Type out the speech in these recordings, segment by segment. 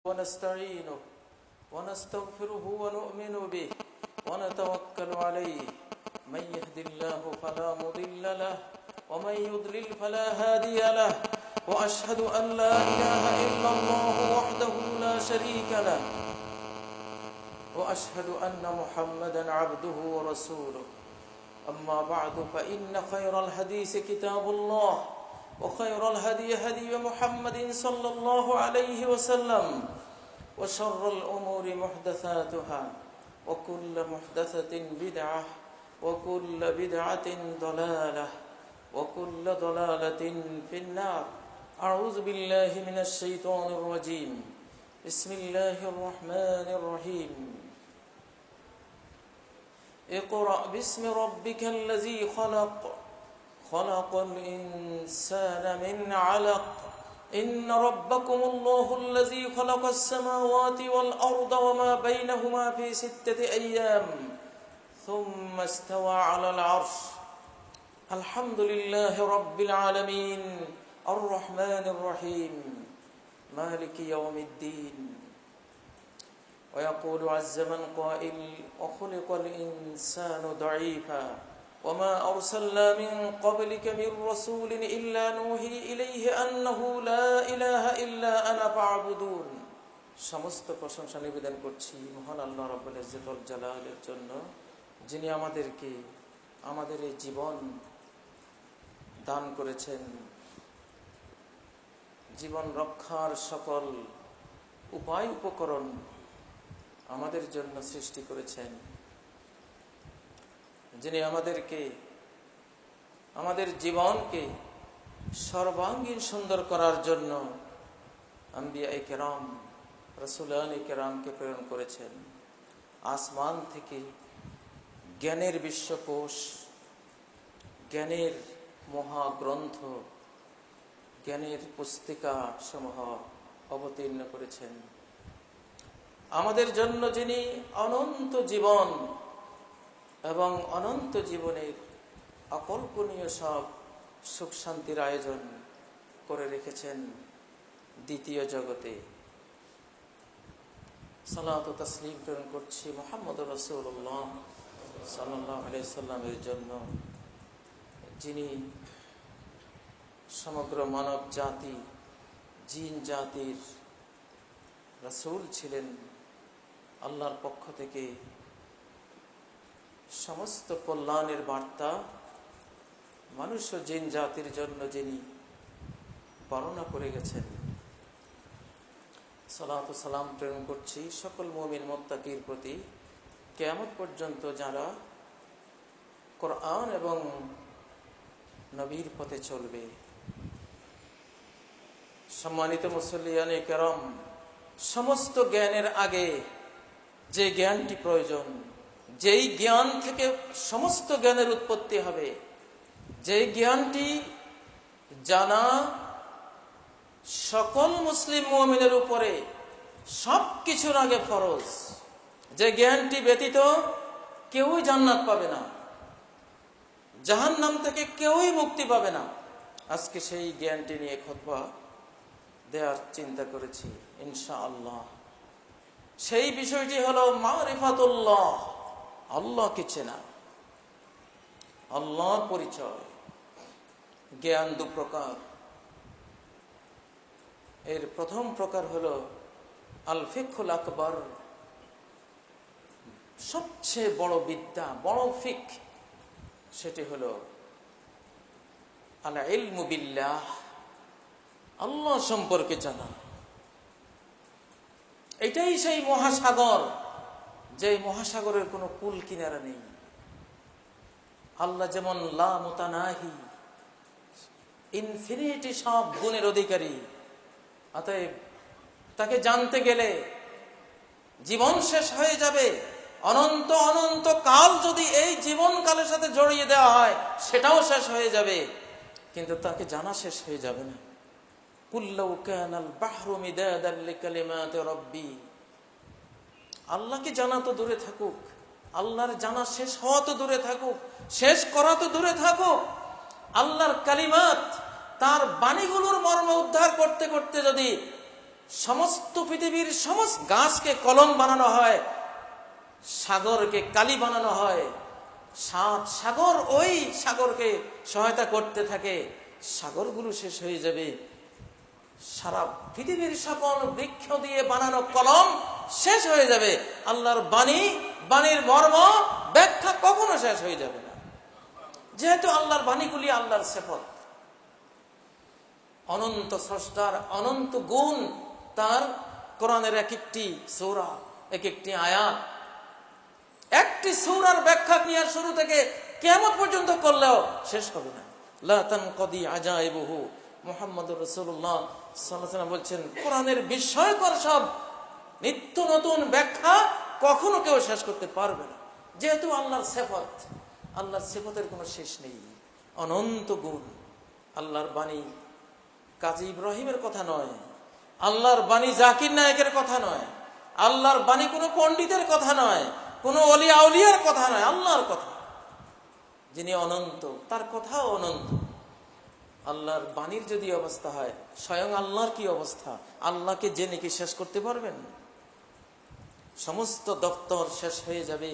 ونستعينه ونستغفره ونؤمن به ونتوكل عليه من يهد الله فلا مضل له ومن يضلل فلا هادي له وأشهد أن لا إله إلا الله وحده لا شريك له وأشهد أن محمدا عبده ورسوله أما بعد فإن خير الحديث كتاب الله وخير الهدي هدي محمد صلى الله عليه وسلم وشر الأمور محدثاتها وكل محدثة بدعة وكل بدعة ضلالة وكل ضلالة في النار. أعوذ بالله من الشيطان الرجيم. بسم الله الرحمن الرحيم. اقرأ باسم ربك الذي خلق خلق الإنسان من علق إن ربكم الله الذي خلق السماوات والأرض وما بينهما في 6 أيام ثم استوى على العرش الحمد لله رب العالمين الرحمن الرحيم مالك يوم الدين. ويقول عز من قائل وخلق الإنسان ضعيفا وما أرسلنا من قبلك من رسول إلا نوحي إليه أنه لا إله إلا أنا فاعبدون. সমস্ত প্রশংসা নিবেদন করছি মহান আল্লাহ রাব্বুল ইজ্জত ওয়াল জালালের জন্য, যিনি আমাদেরকে আমাদের এই জীবন দান করেছেন, জীবন রক্ষার সকল উপায় উপকরণ আমাদের জন্য সৃষ্টি করেছেন, যিনি আমাদেরকে আমাদের জীবনকে সর্বাঙ্গীন সুন্দর করার জন্য আম্বিয়ায়ে কেরাম রাসূলানে কেরামকে প্রেরণ করেছেন। আসমান থেকে জ্ঞানের বিশ্বকোষ, জ্ঞানের মহাগ্রন্থ, জ্ঞানের পুস্তিকা সমূহ অবতীর্ণ করেছেন। আমাদের জন্য যিনি অনন্ত জীবন এবং অনন্ত জীবনের অকল্পনীয় সব সুখ শান্তির আয়োজন করে রেখেছেন দ্বিতীয় জগতে। সালাত ও তাসলিম প্রেরণ করছি মুহাম্মদুর রাসূলুল্লাহ সাল্লাল্লাহু আলাইহি সাল্লামের জন্য, যিনি সমগ্র মানব জাতি জিন জাতির রাসূল ছিলেন। আল্লাহর পক্ষ থেকে সমস্ত কল্যাণের বার্তা মানুষ ও জিন জাতির জন্য যিনি বর্ণনা করে গেছেন। সালাত ও সালাম প্রেরণ করছি সকল মুমিন মুত্তাকির প্রতি, কিয়ামত পর্যন্ত যারা কোরআন এবং নবীর পথে চলবে। সম্মানিত মুসল্লিয়ানে কেরাম, সমস্ত জ্ঞানের আগে যে জ্ঞানটি প্রয়োজন, যেই জ্ঞান থেকে সমস্ত জ্ঞানের উৎপত্তি হবে, যেই জ্ঞানটি জানা সকল মুসলিম মুমিনের উপরে সবকিছুর আগে ফরজ, যে জ্ঞানটি ব্যতীত কেউই জান্নাত পাবে না, জাহান্নাম থেকে কেউই মুক্তি পাবে না। আজকে সেই জ্ঞানটি নিয়ে খুতবা দেওয়ার চিন্তা করেছি ইনশাআল্লাহ। সেই বিষয়টি হলো মারিফাতুল্লাহ, আল্লাহকে চেনা, আল্লাহর পরিচয়। জ্ঞান দু প্রকার। এর প্রথম প্রকার হলো আল ফিকহুল আকবার, সবচেয়ে বড় বিদ্যা, বড় ফিক, সেটি হলো আল ইলমু বিল্লাহ, আল্লাহ সম্পর্কে জানা। এটাই সেই মহাসাগর, যে মহাসাগরের কোনো কুল কিনারা নেই। আল্লাহ যেমন লা মুতানাহি, ইনফিনিটি, সব গুণের অধিকারী। অতএব তাকে জানতে গেলে জীবন শেষ হয়ে যাবে। অনন্ত অনন্ত কাল যদি এই জীবনকালের সাথে জড়িয়ে দেওয়া হয়, সেটাও শেষ হয়ে যাবে, কিন্তু তাকে জানা শেষ হয়ে যাবে না। কুল্লাউ কানাল বাহরু মিদাদাল লিকালিমাতি রাব্বি, আল্লাহকে জানা তো দূরে থাকুক, আল্লাহর জানা শেষ হওয়া তো দূরে থাকুক, শেষ করা তো দূরে থাকুক, আল্লাহর কালিমাত, তার বাণীগুলোর মর্ম উদ্ধার করতে করতে যদি সমস্ত পৃথিবীর সমস্ত গাছকে কলম বানানো হয়, সাগরকে কালি বানানো হয়, 7 সাগর ওই সাগরকে সহায়তা করতে থাকে, সাগরগুলো শেষ হয়ে যাবে, সারা পৃথিবীর সকল বৃক্ষ দিয়ে বানানো কলম শেষ হয়ে যাবে, আল্লাহর বাণীর মর্ম ব্যাখ্যা কখনো শেষ হয়ে যাবে না। যেহেতু আল্লাহর বাণীগুলি আল্লাহর সিফত, অনন্ত স্রষ্টার অনন্ত গুণ তার কোরআনের এক একটি সূরা, এক একটি আয়াত, একটি সূরার ব্যাখ্যা নিয়ে শুরু থেকে কিয়ামত পর্যন্ত করলেও শেষ হবে না। লা তানকাদি আজাইবুহু, মুহাম্মদুর রাসূলুল্লাহ সাল্লাল্লাহু আলাইহি ওয়াসাল্লাম বলছেন, কোরআনের বিস্ময়কর সব নিত্য নতুন ব্যাখ্যা কখনো কেউ শেষ করতে পারবে না। যেহেতু আল্লাহর সিফত, আল্লাহর সিফতের কোনো শেষ নেই, অনন্ত গুণ। আল্লাহর বাণী কাজী ইব্রাহিমের কথা নয়, আল্লাহর বাণী জাকির নায়েকের কথা নয়, আল্লাহর বাণী কোনো পণ্ডিতের কথা নয়, কোনো ওলিয়া আউলিয়ার কথা নয়, আল্লাহর কথা। যিনি অনন্ত, তার কথাও অনন্ত। আল্লাহর বাণীর যদি অবস্থা হয়, স্বয়ং আল্লাহর কি অবস্থা? আল্লাহকে জেনে কি শেষ করতে পারবেন? সমস্ত দপ্তর শেষ হয়ে যাবে,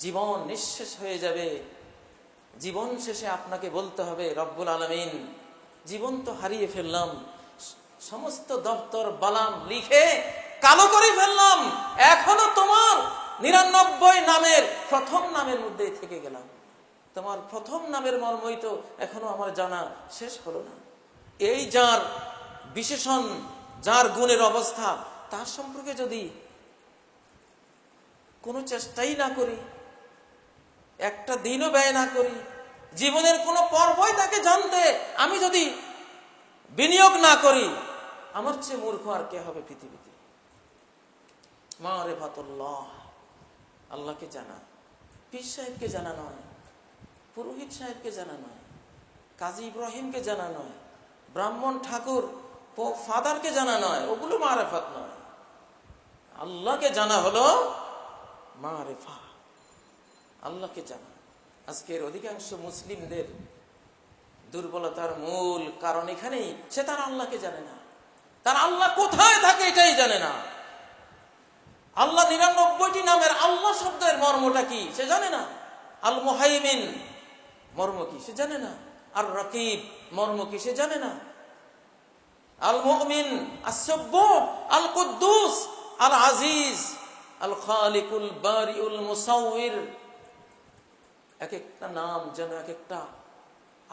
জীবন নিঃশেষ হয়ে যাবে। জীবন শেষে আপনাকে বলতে হবে, রব্বুল আলামিন, জীবন তো হারিয়ে ফেললাম, সমস্ত দপ্তর বালাম লিখে কালো করে ফেললাম, এখনো তোমার 99 নামের প্রথম নামের মধ্যেই থেকে গেলাম। তোমার প্রথম নামের মর্মই তো এখনো আমার জানা শেষ হলো না। এই যার বিশেষণ, যার গুণের অবস্থা, তার সম্পর্কে যদি কোনো চেষ্টাই না করি, একটা দিনও ব্যয় না করি, জীবনের কোনো পর্বই তাকে জানতে আমি যদি বিনিয়োগ না করি, আমার চেয়ে মূর্খ আর কে হবে পৃথিবীতে? মারিফাতুল্লাহ, আল্লাহকে জানা। পীর সাহেবকে জানা নয়, পুরোহিত সাহেবকে জানা নয়, কাজী ইব্রাহিমকে জানা নয়, ব্রাহ্মণ ঠাকুর ফাদারকে জানা নয়, ওগুলো মারিফাত নয়। আল্লাহকে জানা হলো মারিফা, আল্লাহকে জানা। আজকের অধিকাংশ মুসলিমদের দুর্বলতার মূল কারণ এখানেই, সে তার আল্লাহকে জানে না, তার আল্লাহ কোথায় থাকে এটাই জানে না। আল্লাহ 99টি নামের আল্লাহ শব্দের মর্মটা কি সে জানে না। আল মুহাইমিন মর্ম কি সে জানে না, আর রাকিব মর্ম কি সে জানে না, আল মুমিন, আস-সাব্বুহ, আল কুদ্দুস, আল আজিজ, আল খালিকুল বারিউল মুসাউবির। এক একটা নাম যেন এক একটা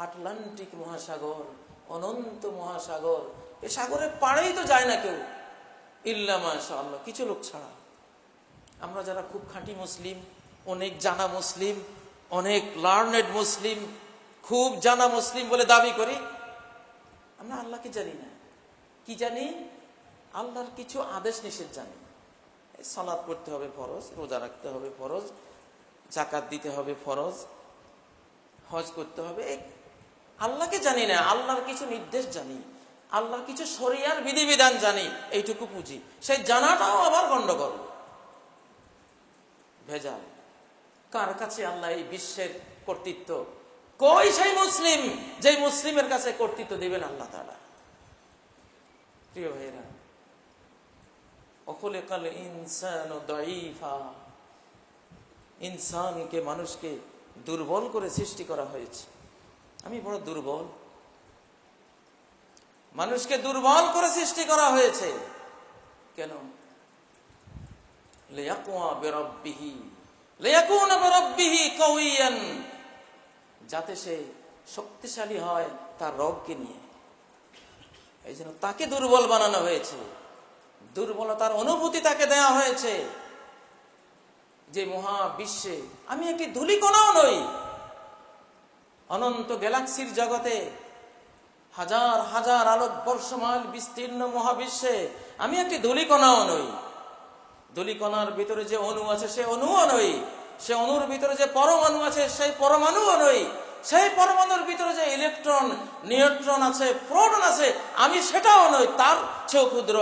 আটলান্টিক মহাসাগর, অনন্ত মহাসাগর। এ সাগরের পাড়েই তো যায় না কেউ, ইল্লা মাশাআল্লাহ, কিছু লোক ছাড়া। আমরা যারা খুব খাঁটি মুসলিম, অনেক জানা মুসলিম, অনেক লার্নেড মুসলিম, খুব জানা মুসলিম বলে দাবি করি, আমরা আল্লাহকে জানি না। কি জানি? আল্লাহর কিছু আদেশ নিষেধ জানি। সালাত পড়তে হবে ফরজ, রোজা রাখতে হবে ফরজ, যাকাত দিতে হবে ফরজ, হজ করতে হবে। আল্লাহকে জানি না। আল্লাহর কিছু নির্দেশ জানি, আল্লাহর কিছু শরিয়ার বিধিবিধান জানি, এইটুকু বুঝি। সেই জানাটাও আবার গন্ডগোল, ভেজাল। কার কাছে আল্লাহ এই বিশ্বের কর্তৃত্ব? কই সেই মুসলিম যে মুসলিমের কাছে কর্তৃত্ব দিবেন আল্লাহ তাআলা? প্রিয় ভাইরা, অখুলিকাল ইনসানু দাঈফা, ইনসানকে, মানুষকে দুর্বল করে সৃষ্টি করা হয়েছে। আমি বড় দুর্বল, মানুষকে দুর্বল করে সৃষ্টি করা হয়েছে। কেন? লিয়াকুয়া বিরাব্বিহি, লিয়াকুনা বিরাব্বিহি কাওয়িয়ান, যাতে সে শক্তিশালী হয় তার রবকে নিয়ে। এই জন্য তাকে দুর্বল বানানো হয়েছে, দুর্বলতার অনুভূতি তাকে দেয়া হয়েছে। যে মহাবিশ্বে আমি একটি ধূলিকণাও নই, অনন্ত গ্যালাক্সির জগতে হাজার হাজার আলোকবর্ষ মাইল বিস্তীর্ণ মহাবিশ্বে আমি একটি ধূলিকণাও নই। ধূলিকণার ভিতরে যে অণু আছে সে অণুও নই, সে অণুর ভিতরে যে পরমাণু আছে সেই পরমাণুও নই, সেই পরমাণুর ভিতরে যে ইলেকট্রন, নিউট্রন আছে, প্রোটন আছে, আমি সেটাও নই, তার চেয়েও ক্ষুদ্র।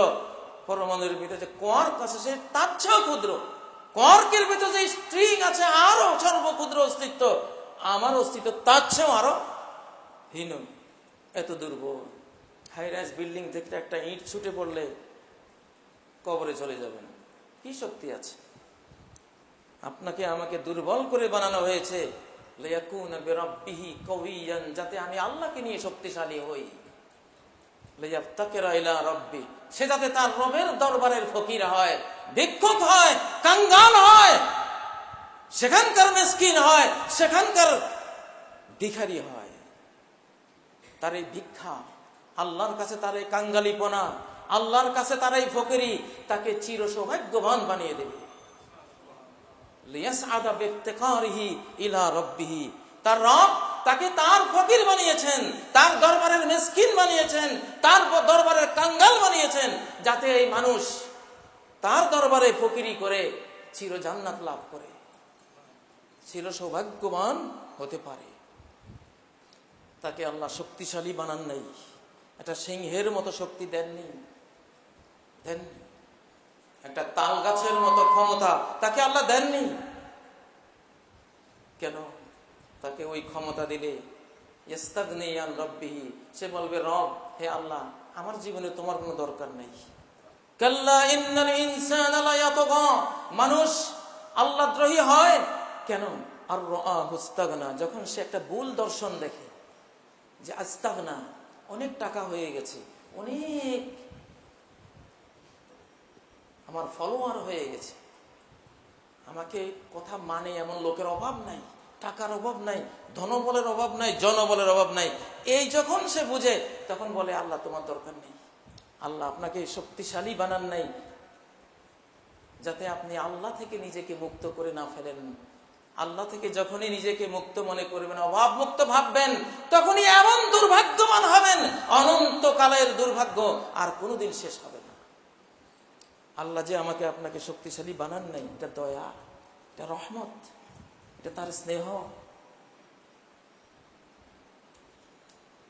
পরমাণুর ভিতরে যে কোয়ার্ক আছে সে তার চেয়েও ক্ষুদ্র। কোয়ার্কের ভিতরে যে স্ট্রিং আছে আরো সর্বক্ষুদ্র অস্তিত্ব, আমার অস্তিত্ব তার চেয়েও আরো হীন। এত দুর্বল। হাই রাইজ বিল্ডিং থেকে একটা ইট ছুটে পড়লে কবরে চলে যাবেন। কি শক্তি আছে? আপনাকে আমাকে দুর্বল করে বানানো হয়েছে লিয়াকুনা বিরাব্বিহি কওয়িয়ান, যাতে আমি আল্লাহকে নিয়ে শক্তিশালী হই। লিয়াফতাকিরা ইলা রাব্বি, সে যাতে তার রবের দরবারের ফকির হয়, ভিক্ষুক হয়, কাঙ্গাল হয়, সেখানকার মিসকিন হয়, সেখানকার ভিখারি হয়। তার এই ভিক্ষা, আল্লাহর কাছে তার এই কাঙ্গালিপনা, আল্লাহর কাছে তার এই ফকিরি তাকে চির সৌভাগ্যবান বানিয়ে দেবে। লিয়াসআদা বিফতিকারিহি ইলা রাব্বিহি, তার রব তাকে তার ফকির বানিয়েছেন, তার দরবারের মিসকিন বানিয়েছেন, তার দরবারের কাঙ্গাল বানিয়েছেন, যাতে এই মানুষ তার দরবারে ফকিরি করে চির জান্নাত লাভ করে, চির সৌভাগ্যবান হতে পারে। তাকে আল্লাহ শক্তিশালী বানান নাই, একটা সিংহের মতো শক্তি দেননি, একটা তাল গাছের মতো ক্ষমতা তাকে আল্লাহ দেননি। কেন? তাকে ওই ক্ষমতা দিলে ইস্তাগনি আন রাব্বিহি, সে বলবে রব, হে আল্লাহ, আমার জীবনে তোমার কোনো দরকার নেই। কাল্লা ইন্নাল ইনসানা লা ইয়াতগা, মানুষ আল্লাহদ্রোহী হয় কেন? আর রাআহু ইস্তাগনা, যখন সে একটা ভুল দর্শন দেখে যে আস্তাগনা, অনেক টাকা হয়ে গেছে, অনেক আমার ফলোয়ার হয়ে গেছে, আমাকে কথা মানে এমন লোকের অভাব নাই, টাকার অভাব নাই, ধনবলের অভাব নাই, জনবলের অভাব নাই, এই যখন সে বুঝে তখন বলে আল্লাহ তোমার দরকার নেই। আল্লাহ আপনাকে শক্তিশালী বানান নাই যাতে আপনি আল্লাহ থেকে নিজেকে মুক্ত করে না ফেলেন। আল্লাহ থেকে যখনই নিজেকে মুক্ত মনে করবেন, অভাব মুক্ত ভাববেন, তখনই এমন দুর্ভাগ্যবান হবেন, অনন্তকালের দুর্ভাগ্য আর কোনোদিন শেষ হবে না। আল্লাহ যে আমাকে আপনাকে শক্তিশালী বানান নাই, এটা দয়া, এটা রহমত, এটা তার স্নেহ।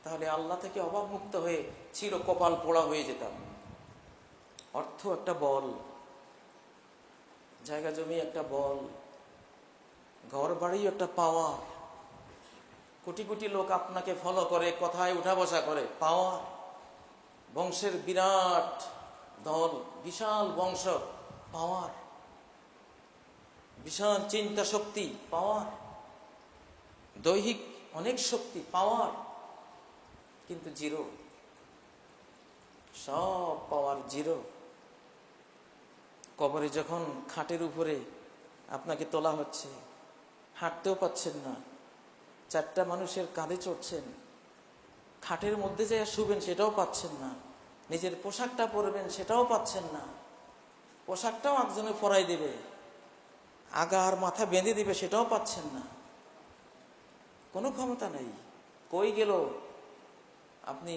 তাহলে আল্লাহ থেকে অভাব মুক্ত হয়ে চির কপাল পোড়া হয়ে যেতাম। অর্থ একটা বল, জায়গা জমি একটা বল, ঘর বাড়ি একটা পাওয়ার, কোটি কোটি লোক আপনাকে ফলো করে, কথায় উঠা বসা করে, পাওয়ার, বংশের বিরাট দল, বিশাল বংশ, পাওয়ার, বিশাল চিন্তা শক্তি, পাওয়ার, দৈহিক অনেক শক্তি, পাওয়ার, কিন্তু জিরো, সব পাওয়ার জিরো। কবরে যখন খাটের উপরে আপনাকে তোলা হচ্ছে, হাঁটতেও পাচ্ছেন না, চারটা মানুষের কাঁধে চড়ছেন, খাটের মধ্যে যে শুবেন সেটাও পাচ্ছেন না, নিজের পোশাকটা পরবেন সেটাও পাচ্ছেন না, পোশাকটাও একজনে পরাই দেবে, আগা আর মাথা বেঁধে দিবে সেটাও পাচ্ছেন না, কোনো ক্ষমতা নেই। কই গেল আপনি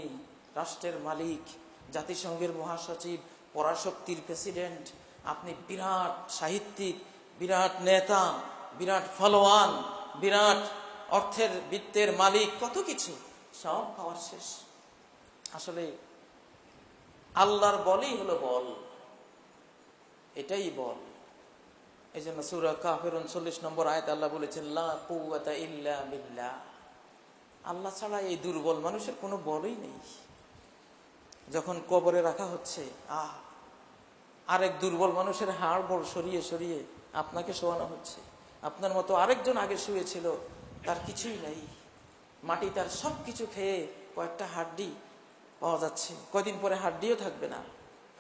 রাষ্ট্রের মালিক, জাতিসংঘের মহাসচিব, পরাশক্তির প্রেসিডেন্ট, আপনি বিরাট সাহিত্যিক, বিরাট নেতা, বিরাট ফলোয়ান, বিরাট অর্থের বৃত্তের মালিক, কত কিছু, সব পাওয়ার শেষ। আসলে আল্লাহর বলই হলো বল, এটাই বল। এই জন্য সূরা কাফের 39 নম্বর আয়াত আল্লাহ বলেছেন, লা কুওয়াতা ইল্লা বিল্লাহ, আল্লাহ ছাড়া এই দুর্বল মানুষের কোনো বলই নেই। যখন কবরে রাখা হচ্ছে, আরেক দুর্বল মানুষের হাড় বড় সরিয়ে সরিয়ে আপনাকে শোয়ানো হচ্ছে, আপনার মতো আরেকজন আগে শুয়েছিল, তার কিছুই নাই, মাটি তার সব কিছু খেয়ে কয়েকটা হাড্ডি পাওয়া যাচ্ছে, কয়দিন পরে হাড্ডিও থাকবে না,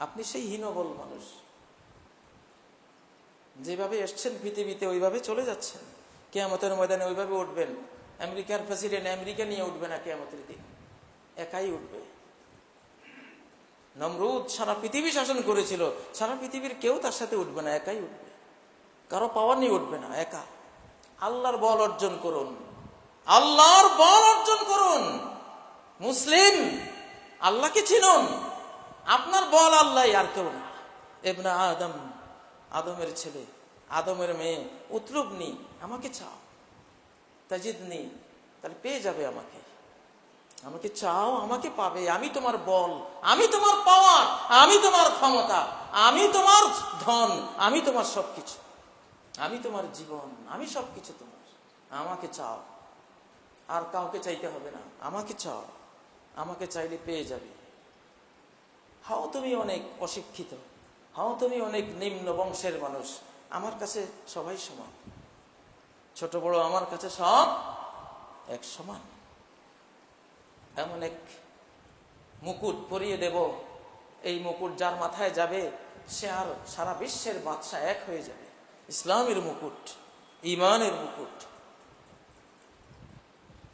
আপনি সেই হীনবল মানুষ, যেভাবে এসছেন পৃথিবীতে ওইভাবে চলে যাচ্ছেন, কিয়ামতের ময়দানে ওইভাবে উঠবেন। আমেরিকার প্রেসিডেন্ট আমেরিকা নিয়ে উঠবে না কিয়ামতের দিন, একাই উঠবে। নমরুদ সারা পৃথিবী শাসন করেছিল, সারা পৃথিবীর কেউ তার সাথে উঠবে না, একাই উঠবে, কারো পাওয়ার নিয়ে উঠবে না, একা। আল্লাহর বল অর্জন করুন, আল্লাহর বল অর্জন করুন। মুসলিম, আল্লাহকে চিনুন, আপনার বল আল্লাহ, আর কেউ না। ইবনে আদম, আদমের ছেলে, আদমের মেয়ে, উতলুবনি, আমাকে চাও, তাজিদনি, তাহলে পেয়ে যাবে আমাকে, আমাকে চাও আমাকে পাবে, আমি তোমার বল, আমি তোমার পাওয়ার, আমি তোমার ক্ষমতা, আমি তোমার ধন, আমি তোমার সবকিছু, আমি তোমার জীবন, আমি সবকিছু তোমার। আমাকে চাও, আর কাউকে চাইতে হবে না, আমাকে চাও, আমাকে চাইলে পেয়ে যাবে। হাও তুমি অনেক অশিক্ষিত, হাও তুমি অনেক নিম্ন বংশের মানুষ, আমার কাছে সবাই সমান, ছোট বড় আমার কাছে সব এক সমান। এমন এক মুকুট পরিয়ে দেব, এই মুকুট যার মাথায় যাবে সে আর সারা বিশ্বের বাদশা এক হয়ে যাবে। ইসলামের মুকুট, ঈমানের মুকুট।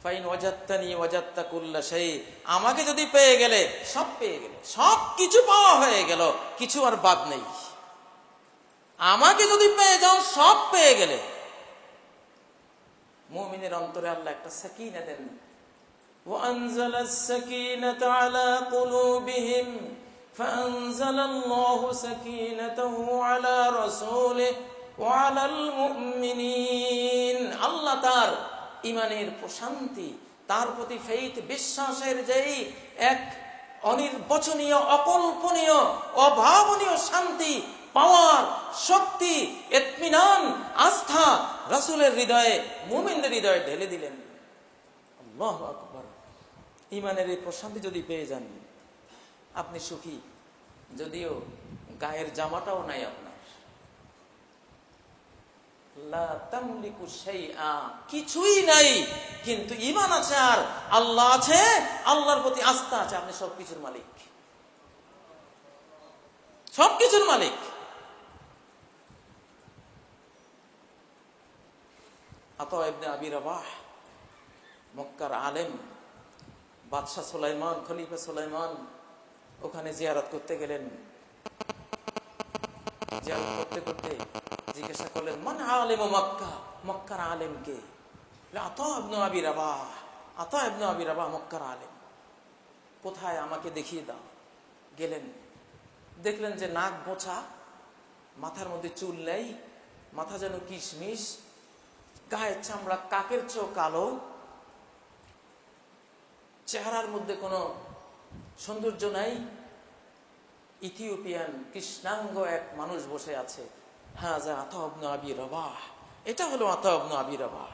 ফাইন ওয়াজাত্তানি ওয়াজাত্তা কুল্লা শাই, আমাকে যদি পেয়ে গেলে সব পেয়ে গেলে, সব কিছু পাওয়া হয়ে গেল, কিছু আর বাদ নেই। আমাকে যদি পেয়ে যাও সব পেয়ে গেলে। মুমিনের অন্তরে আল্লাহ একটা সাকিনা দেন। وأنزل السكينة على قلوبهم فأنزل الله سكينته على رسوله وعلى المؤمنين। আল্লাহ তার ইমানের প্রশান্তি, তার প্রতি ফেইথ, বিশ্বাসের যেই এক অনির্বচনীয়, অকল্পনীয়, অভাবনীয় শান্তি, পাওয়ার, শক্তি, ইতমিনান, আস্থা রাসূলের হৃদয়ে, মুমিনদের হৃদয়ে ঢেলে দিলেন। আল্লাহু আকবার। ইমানের এই প্রশান্তি যদি পেয়ে যান, আপনি সুখী, যদিও গায়ের জামাটাও নাই আপনার। লা তামলিকু শাইআ, কিছুই নাই, কিন্তু ঈমান আছে আর আল্লাহ আছে, আল্লাহর প্রতি আস্থা আছে, আপনি সবকিছুর মালিক, সবকিছুর মালিক। আতা ইবনে আবি রাবাহ, মক্কার আলেম, বাদশাহ সুলাইমান, খলিফা সুলাইমান ওখানে জিয়ারত করতে গেলেন। জিয়ারত করতে করতে জিজ্ঞাসা করলেন, মান আলেম মক্কা, মক্কার আলেম কে? আতা ইবনে আবি রাবাহ, আতা ইবনে আবি রাবাহ মক্কার আলেম। কোথায়, আমাকে দেখিয়ে দাও। গেলেন, দেখলেন যে নাক বোঁচা, মাথার মধ্যে চুল নেই, মাথা যেন কিশমিশ, গায়ের চামড়া কাকের চেয়েও কালো, চেহারার মধ্যে কোনো সৌন্দর্য নাই। ইথিওপিয়ান কৃষ্ণাঙ্গ এক মানুষ বসে আছে। হ্যাঁ, যা আতা ইবনে আবি রাবাহ, এটা হলো আতা ইবনে আবি রাবাহ,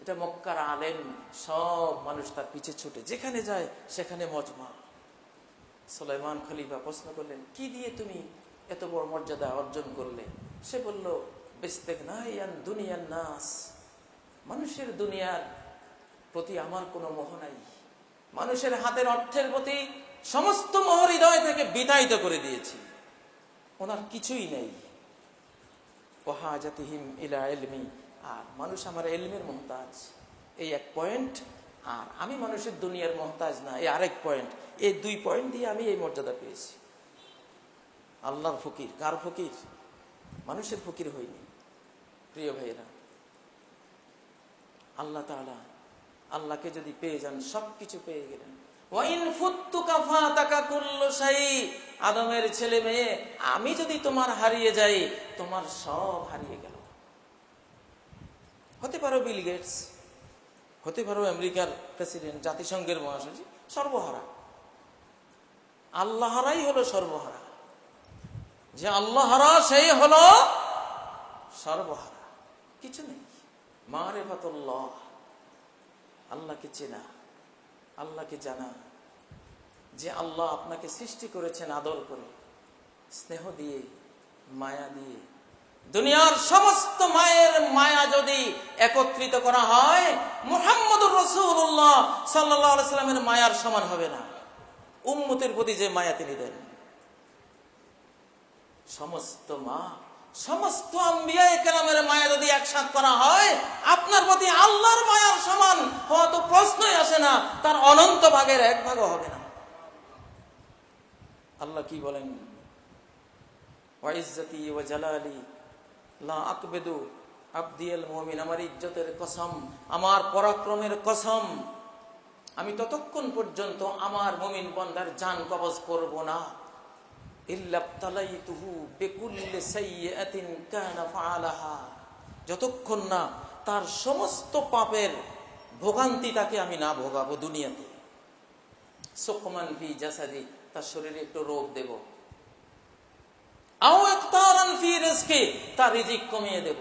এটা মক্কার আলেম। সব মানুষ তার পিছে ছুটে, যেখানে যায় সেখানে মজমা। সুলাইমান খলিফা প্রশ্ন করলেন, কি দিয়ে তুমি এত বড় মর্যাদা অর্জন করলে? সে বলল, বিস্তিগনাইয়ান দুনিয়ান নাস, মানুষের দুনিয়ার প্রতি আমার কোনো মোহ নাই, মানুষের হাতের অর্থের প্রতি সমস্ত মোহ হৃদয় থেকে বিতাড়িত করে দিয়েছি, ওনার কিছুই নেই। ওয়াহাজাতিহিম ইলা ইলমি, আর মানুষ আমার ইলমের মুহতাজ, এই এক পয়েন্ট। আর আমি মানুষের দুনিয়ার মুহতাজ না, এই আরেক পয়েন্ট। এই দুই পয়েন্ট দিয়ে আমি এই মর্যাদা পেয়েছি। আল্লাহর ফকির। কার ফকির? মানুষের ফকির হইনি। প্রিয় ভাইয়েরা, আল্লাহ তাআলা, আল্লাহকে যদি পেয়ে যান সবকিছু পেয়ে গেলেন। ওয়াইন ফুত্তুকা ফাতাকা কুল্লু শাই, আদমের ছেলে মেয়ে, আমি যদি তোমার হারিয়ে যাই, তোমার সব হারিয়ে গেল। হতে পারো বিল গেটস, হতে পারো আমেরিকার প্রেসিডেন্ট, জাতিসংঘের মহাসচিব, সর্বহারা। আল্লাহ হারাই হলো সর্বহারা। যে আল্লাহ হারা সেই হলো সর্বহারা, কিছু নেই। মারিফাতুল্লাহ, আল্লাহকে চেনা, আল্লাহকে জানা, যে আল্লাহ আপনাকে সৃষ্টি করেছেন আদর করে, স্নেহ দিয়ে, মায়া দিয়ে। দুনিয়ার সমস্ত মায়ের মায়া যদি একত্রিত করা হয়, মুহাম্মদুর রাসূলুল্লাহ সাল্লাল্লাহু আলাইহি সাল্লামের মায়ার সমান হবে না। উম্মতের প্রতি যে মায়া তিনি দেন, সমস্ত মা, সমস্ত আম্বিয়া কেরামের মায়া যদি একসাথে করা হয়, আপনার প্রতি আল্লাহর মায়ার সমান হওয়া তো প্রশ্নই আসে না, তার অনন্ত ভাগের এক ভাগও হবে না। আল্লাহ কি বলেন? ওয়া ইজ্জতি ওয়া জালালি লা আকবেদু আবদিয়াল মুমিন, আমার ইজ্জতের কসম, আমার পরাক্রমের কসম, আমি ততক্ষণ পর্যন্ত আমার মুমিন বান্দার জান কবজ করব না, ইল্লাবতালাইতুহু বিকুল্লি সাইয়্যাতিন কানা ফাআলাহা, যতক্ষণ না তার সমস্ত পাপের ভোগান্তি তাকে আমি না ভোগাবো দুনিয়াতে। সুকমান ফি জাসাদি, তার শরীরে একটু রোগ দেব। আও ইকতারান ফি রিজকি, তার রিজিক কমিয়ে দেব।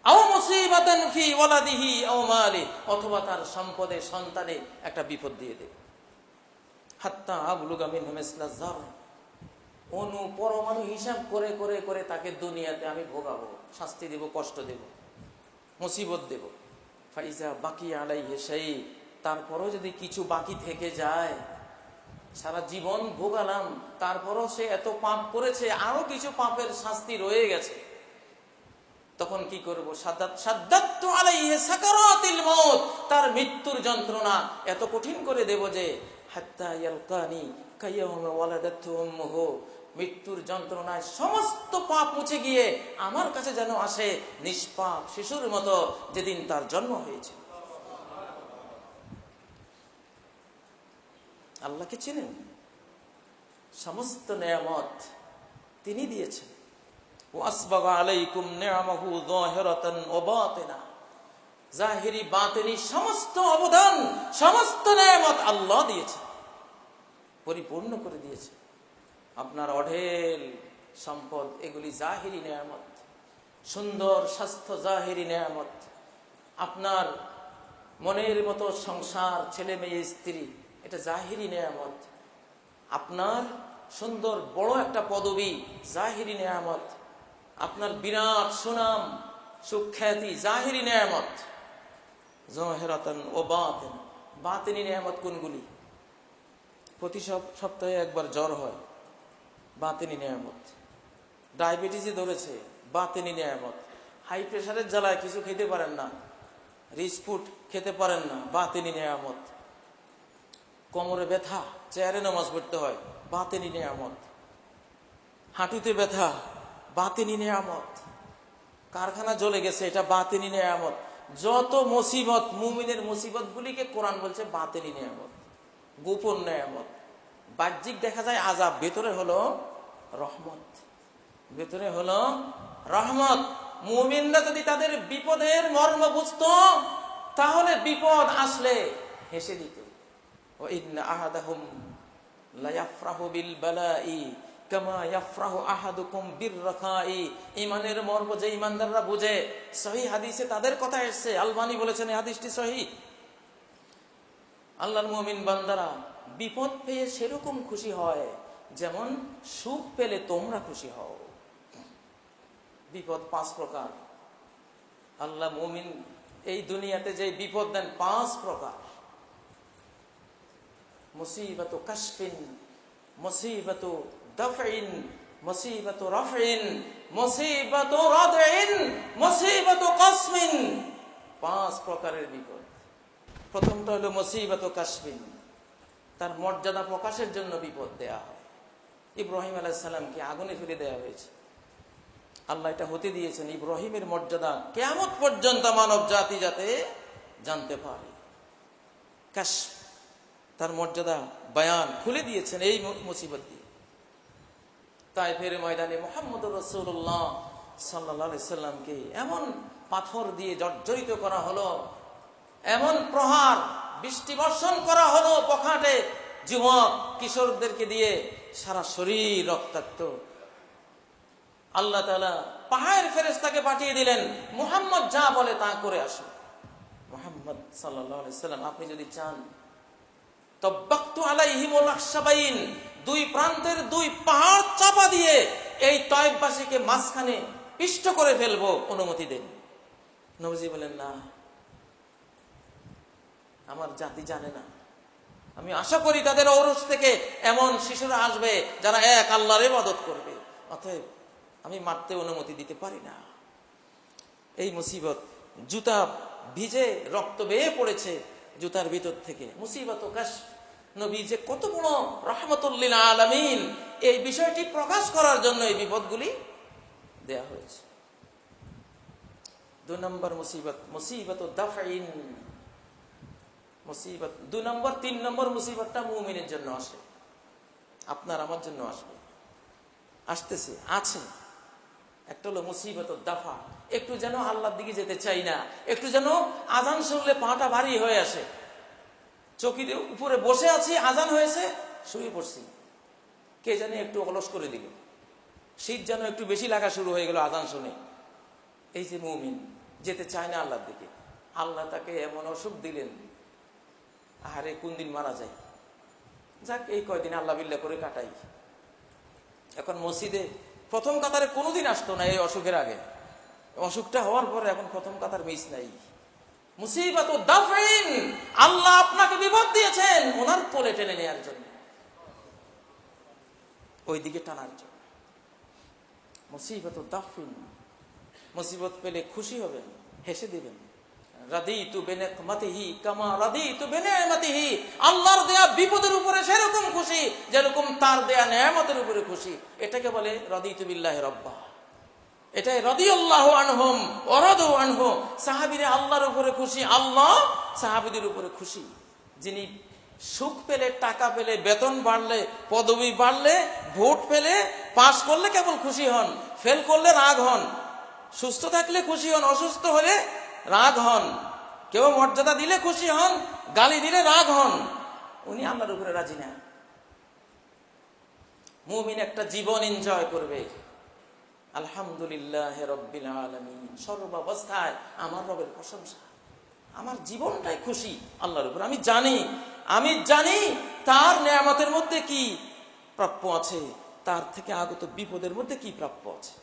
আও মুসিবাতান ফি ওয়ালাদিহি আও মালি, অথবা তার সম্পদে, সন্তানে একটা বিপদ দিয়ে দেব। হাত্তা আবলুগা মিনহু মিসলা যার, অণু পরমাণু হিসাব করে করে করে তাকে দুনিয়াতে আমি ভোগাবো, শাস্তি দেব, কষ্ট দেব, মুসিবত দেব। ফাইজা বাকি আলাইহি শাই, তারপরও যদি কিছু বাকি থেকে যায়, সারা জীবন ভোগালাম, তারপরও সে এত পাপ করেছে, আরো কিছু পাপের শাস্তি রয়ে গেছে, তখন কি করব? সাদ্দাতু আলাইহি সাকারাতিল মাউত, তার মৃত্যুর যন্ত্রণা এত কঠিন করে দেব যে হাত্তা ইয়ালকানি কায়াউমা ওয়ালাদাতহু উম্মুহু, মৃত্যুর যন্ত্রণায় সমস্ত পাপ মুছে গিয়ে আমার কাছে যেন আসে নিষ্পাপ শিশুর মতো, যেদিন তার জন্ম হয়েছে। আল্লাহকে চিনেন? সমস্ত নেয়ামত তিনি দিয়েছেন। ওয়াসবাগা আলাইকুম নিআমাহু যাহিরাতান ওয়া বাতিনা, জাহিরি বাতিনি সমস্ত অবদান, সমস্ত নেয়ামত আল্লাহ দিয়েছেন, পরিপূর্ণ করে দিয়েছে। আপনার অঢেল সম্পদ, এগুলি জাহিরি নেয়ামত। সুন্দর স্বাস্থ্য জাহিরি নেয়ামত। আপনার মনের মতো সংসার, ছেলে মেয়ে স্ত্রী, এটা জাহিরি নেয়ামত। আপনার সুন্দর বড় একটা পদবী, জাহিরি নেয়ামত। আপনার বিরাট সুনাম, সুখ্যাতি, জাহিরি নেয়ামত। যাহিরাতান ওয়া বাতিন, বাতিনি নেয়ামত কোনগুলি? প্রতি সপ্তাহে একবার জ্বর হয়, বাতিনি নেয়ামত। ডায়াবেটিসে ধরেছে, বাতিনি নেয়ামত। হাই প্রেশারের জ্বালায় কিছু খেতে পারেন না, রিচ ফুড খেতে পারেন না, বাতিনি নেয়ামত। কোমরে ব্যথা, চেয়ারে নামাজ পড়তে হয়, বাতিনি নেয়ামত। হাঁটুতে ব্যথা, বাতিনি নেয়ামত। কারখানা জ্বলে গেছে, এটা বাতিনি নেয়ামত। যত মুসিবত, মুমিনের মুসিবত গুলিকে কোরআন বলছে বাতিনি নেয়ামত, গোপন নেয়ামত। বাহ্যিক দেখা যায় আযাব, ভেতরে হলো রহমত, ভেতরে হলো রহমত। মুমিনরা যদি তাদের বিপদের মর্ম বুঝতো, তাহলে বিপদ আসলে হেসে দিত। ওয়া ইন্না আহাদাহুম লা ইয়াফরাহু বিল বালাই কামা ইয়াফরাহু আহাদুকুম বিররাখাই। ঈমানের মর্ম যে ঈমানদাররা বুঝে, সহিহ হাদিসে তাদের কথা এসেছে, আলবানী বলেছেন এই হাদিসটি সহিহ। আল্লাহর মুমিন বান্দারা বিপদ পেয়ে সেরকম খুশি হয় যেমন সুখ পেলে তোমরা খুশি হও। বিপদ 5 প্রকার। আল্লাহ মুমিন এই দুনিয়াতে যে বিপদ দেন 5 প্রকার। মুসিবাতু কাশফিন, মুসিবাতু দাফইন, মুসিবাতু রাফইন, মুসিবাতু রাদইন, মুসিবাতু কাসমিন। 5 প্রকারের বিপদ। প্রথমটা হলো মুসিবাতু কাশফিন, তার মর্যাদা প্রকাশের জন্য বিপদ দেয়া হয়। ইব্রাহিম আলাইহিস সালামকে আগুনে ফেলে দেওয়া হয়েছে, আল্লাহ এটা হতে দিয়েছেন ইব্রাহিমের মর্যাদা কিয়ামত পর্যন্ত মানব জাতি যাতে জানতে পারে। কাশফ, তার মর্যাদা বয়ান খুলে দিয়েছেন এই মুসিবত দিয়ে। তায়েফের ময়দানে মুহাম্মদুর রাসূলুল্লাহ সাল্লাল্লাহু আলাইহি সাল্লামকে এমন পাথর দিয়ে জর্জরিত করা হলো, এমন প্রহার, বৃষ্টি বর্ষণ করা হলো পখাটে যুবক কিশোরদেরকে দিয়ে, সারা শরীর রক্তাক্ত। আল্লাহ তাআলা পাহাড়ের ফেরেশতাকে পাঠিয়ে দিলেন, মুহাম্মদ যা বলে তা করে আসো। মুহাম্মদ সাল্লাল্লাহু আলাইহি সাল্লাম, আপনি যদি চান, তাবাক্তু আলাইহিমুল আখশাবাইন, 2 প্রান্তের 2 পাহাড় চাপা দিয়ে এই তায়েফবাসীকে মাঝখানে পিষ্ট করে ফেলবো, অনুমতি দেন। নবীজি বলেন, না, আমার জাতি জানে না। আমি আশা করি তাদের ঔরস থেকে এমন শিশুরা আসবে যারা এক আল্লাহর ইবাদত করবে, অতএব আমি মারতে অনুমতি দিতে পারি না। এই মুসিবত, জুতা ভিজে রক্ত বেয়ে পড়েছে জুতার ভিতর থেকে। মুসিবত ও কাশফ, নবী যে কত বড় রাহমাতুল লিল আলামিন, এই বিষয়টি প্রকাশ করার জন্য এই বিপদগুলি দেয়া হয়েছে। 2 নম্বর মুসিবত, মুসিবত দাফইন, মুসিবত 2 নম্বর। 3 নম্বর মুসিবতটা মুমিনের জন্য আসে, আপনার আমার জন্য আসবে, আসতেছে, আছে। একটা হলো মুসিবত দাফা, একটু যেন আল্লাহর দিকে যেতে চাই না, একটু যেন আজান শুনলে পাটা ভারী হয়ে আসে। চকির উপরে বসে আছি, আজান হয়েছে, শুয়ে পড়ছি, কে জানি একটু অলস করে দিল, শীত যেন একটু বেশি লাগা শুরু হয়ে গেল আজান শুনে। এই যে মুমিন যেতে চায় না আল্লাহর দিকে, আল্লাহ তাকে এমন অসুখ দিলেন, আহারে কোন দিন মারা যায়। যাক এই কয়দিন আল্লাহ বিল্লাহ করে কাটাই। এখন মসজিদে প্রথম কাতারে কোনোদিন আসতো না এই অসুখের আগে, অসুখটা হওয়ার পরে এখন প্রথম কাতার মিস নাই। মুসিবত দাফিন, আল্লাহ আপনাকে বিপদ দিয়েছেন ওনার কোলে টেনে নেওয়ার জন্য, ওইদিকে টানার জন্য। মুসিবত দাফিন, মুসিবত পেলে খুশি হবেন, হেসে দিবেন। রাদিতু বিনিকমাতিহি কামা রাদিতু বিনিআমাতিহি, আল্লাহর দেয়া বিপদের উপরে সেরকম খুশি যেরকম তার দেয়া নেয়ামতের উপরে খুশি। এটাকে বলে রাদিতু বিল্লাহি রাব্বা। এটাই রাদিয়াল্লাহু আনহুম ওয়া রাদু আনহু। সাহাবীরা আল্লাহর উপরে খুশি, আল্লাহ সাহাবীদের উপরে খুশি। যিনি সুখ পেলে, টাকা পেলে, বেতন বাড়লে, পদবি বাড়লে, ভোট পেলে, পাস করলে কেবল খুশি হন, ফেল করলে রাগ হন, সুস্থ থাকলে খুশি হন, অসুস্থ হলে রাগ হন, কেউ মর্যাদা দিলে খুশি হন, গালি দিলে রাগ হন। উনি আল্লাহর উপরে রাজি না। মুমিন একটা জীবন এনজয় করবে, আলহামদুলিল্লাহ রাব্বিল আলামিন, সর্বাবস্থায় আমার রবের প্রশংসা, আমার জীবনটাই খুশি আল্লাহর উপর। আমি জানি তার নেয়ামতের মধ্যে কি প্রাপ্য আছে, তার থেকে আগত বিপদের মধ্যে কি প্রাপ্য আছে।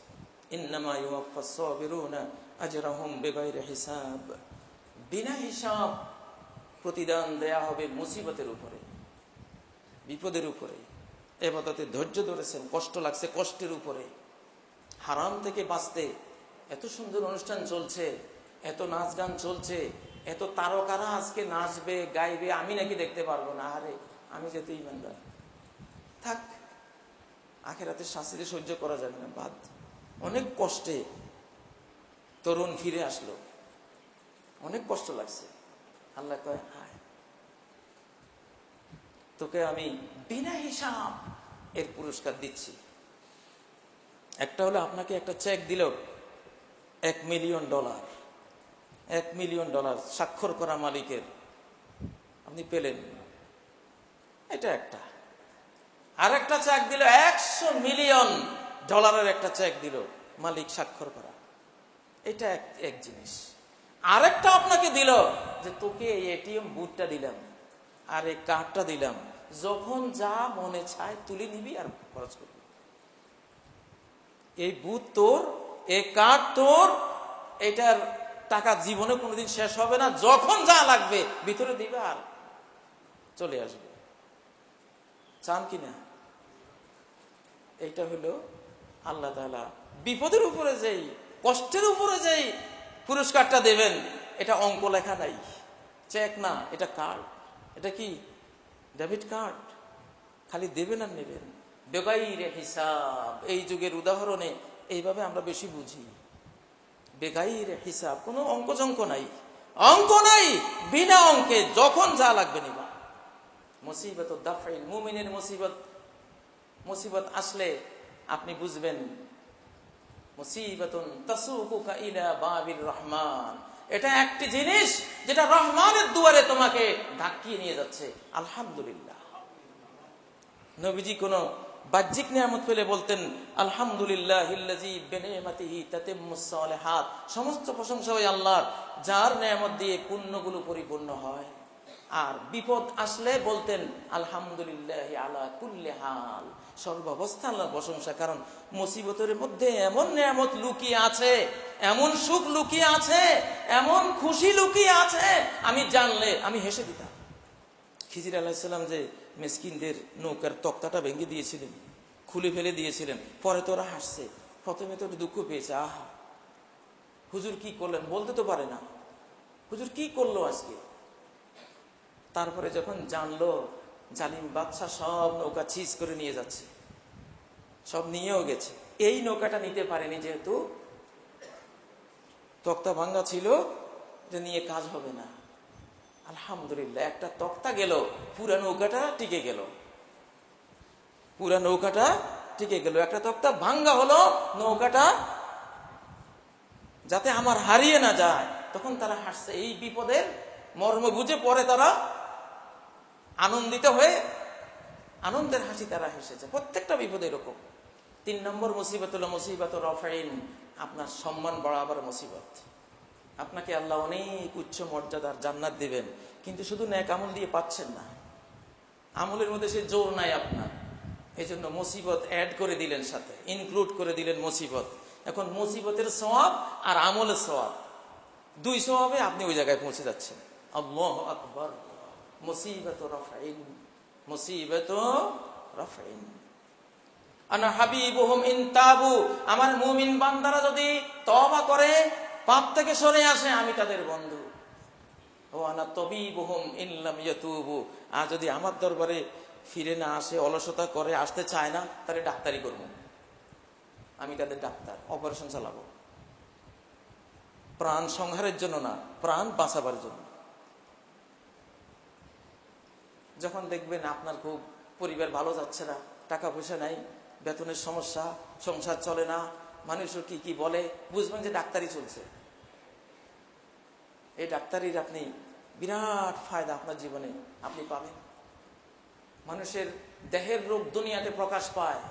ইন্নামা ইউওয়াফাস সাবিরুনা আজরাহুম বিগাইরি হিসাব, বিনা হিসাব প্রতিদান দেয়া হবে মুসিবতের উপরে, বিপদের উপরে। ইবাদতে ধৈর্য ধরেছেন, কষ্ট লাগছে, কষ্টের উপরে। হারাম থেকে বাঁচতে এত সুন্দর অনুষ্ঠান চলছে, এত নাচ গান চলছে, এত তারকারা আজকে নাচবে গাইবে, আমি নাকি দেখতে পারবো না। আরে আমি যেতে ইমানদার থাক, আখিরাতের শাস্তি সহ্য করা যাবে না, বাদ। অনেক কষ্টে তরুণ ফিরে আসলো, অনেক কষ্ট লাগছে। আল্লাহ কয় আয়, তোকে আমি বিনা হিসাব এর পুরস্কার দিচ্ছি। একটা হলো আপনাকে একটা চেক দিল $1 মিলিয়ন, $1 মিলিয়ন স্বাক্ষর করা মালিকের, আপনি পেলেন, এটা একটা। আর একটা চেক দিল $100 মিলিয়ন একটা চেক দিল মালিক স্বাক্ষর করা, এটা এক জিনিস। আরেকটা আপনাকে দিল যে তোকে এই এটিএম বুথটা দিলাম আর এই কার্ডটা দিলাম, যখন যা মনে চায় তুলে নিবি আর খরচ করবি। এই বুথ তোর, এই কার্ড তোর, এটার টাকা জীবনে কোনোদিন শেষ হবে না, যখন যা লাগবে ভিতরে দিবে আর চলে আসবে। চান কিনা? এইটা হলো আল্লাহ তাআলা বিপদের উপরে যেই, কষ্টের উপরে যেই পুরস্কারটা দেবেন, এটা অঙ্ক লেখা নাই, চেক না, এটা কার্ড। এটা কি? Debit card. খালি দেবেন আর নেবেন, বেগাইরে হিসাব। এই যুগের উদাহরণে এইভাবে আমরা বেশি বুঝি। বেগাইরে হিসাব, কোনো অঙ্ক নাই, বিনা অঙ্কে যখন যা লাগবে নিবা। মুসিবত দাফিল, মুমিনের মুসিবত আসলে আপনি বুঝবেন মুসিবাতুন তাসুকুকা ইলা বাবির রহমান। এটা একটি জিনিস যেটা রহমানের দুয়ারে তোমাকে ধাক্কিয়ে নিয়ে যাচ্ছে। আলহামদুলিল্লাহ। নবীজি কোন বাহ্যিক নিয়ামত পেলে বলতেন আলহামদুলিল্লাহিল্লাযী বিনিআমাতিহি তাতিম্মুস সালিহাত। সমস্ত প্রশংসা ওই আল্লাহর, যার নিয়ামত দিয়ে পুণ্যগুলো পরিপূর্ণ হয়। আর বিপদ আসলে বলতেন আলহামদুলিল্লাহি আলা কুল্লি হাল, সর্বাবস্থা আল্লাহর প্রশংসা। কারণ মুসিবতের মধ্যে এমন নিয়ামত লুকিয়ে আছে, এমন সুখ লুকিয়ে আছে, এমন খুশি লুকিয়ে আছে, আমি জানলে আমি হেসে দিতাম। খিজির আলাইহিস সালাম যে মিসকিনদের নৌকার তক্তাটা ভেঙে দিয়েছিলেন, খুলে ফেলে দিয়েছিলেন, পরে তো ওরা হাসছে। প্রথমে তো দুঃখ পেয়েছে, আহা হুজুর কি করলেন, বলতে তো পারে না হুজুর কি করলো আজকে। তারপরে যখন জানলো জালিম বাদশা সব নৌকা চিজ করে নিয়ে যাচ্ছে, সব নিয়েও গেছে, এই নৌকাটা নিতে পারেনি যেহেতু তক্তা ভাঙ্গা ছিল, যে নিয়ে কাজ হবে না। আলহামদুলিল্লাহ, একটা তক্তা গেল, পুরা নৌকাটা টিকে গেল, পুরা নৌকাটা টিকে গেল। একটা তক্তা ভাঙ্গা হলো, নৌকাটা যাতে আমার হারিয়ে না যায়। তখন তারা হাসছে, এই বিপদের মর্ম বুঝে পরে তারা আনন্দিত হয়ে আনন্দের হাসি তারা হেসেছে। প্রত্যেকটা বিপদ এরকম। 3 নম্বর মুসিবত হলো মুসিবতুর রাফাইন, আপনার সম্মান বাড়াবার মুসিবত। আপনাকে আল্লাহ অনেক উচ্চ মর্যাদার জান্নাত দিবেন, কিন্তু শুধু নেক আমল দিয়ে পাচ্ছেন না। আমলের মধ্যে সে জোর নাই আপনার, এই জন্য মুসিবত অ্যাড করে দিলেন, সাথে ইনক্লুড করে দিলেন মুসিবত। এখন মুসিবতের সওয়াব আর আমলের সওয়াব, দুই সওয়াবে আপনি ওই জায়গায় পৌঁছে যাচ্ছেন। আল্লাহু আকবার। মুসিবাতু রাফাইন, মুসিবাতু রাফাইন। আনা হাবিবুহুম ইন তাবু, আমার মুমিন বান্দারা যদি তওবা করে, পাপ থেকে সরে আসে, আমি তাদের বন্ধু। ও আনা তাবিবুহুম ইন লাম ইয়াতুবু, আর যদি আমার দরবারে ফিরে না আসে, অলসতা করে, আসতে চায় না, তাহলে ডাক্তারি করব, আমি তাদের ডাক্তার, অপারেশন চালাবো। প্রাণ সংহারের জন্য না, প্রাণ বাঁচাবার জন্য। যখন দেখবেন আপনার খুব পরিবার ভালো যাচ্ছে না, টাকা পয়সা নাই, বেতনের সমস্যা, সংসার চলে না, মানুষও কি কি বলে, বুঝবেন যে ডাক্তারি চলছে। এই ডাক্তারির আপনি বিরাট ফায়দা আপনার জীবনে আপনি পাবেন। মানুষের দেহের রোগ দুনিয়াতে প্রকাশ পায়,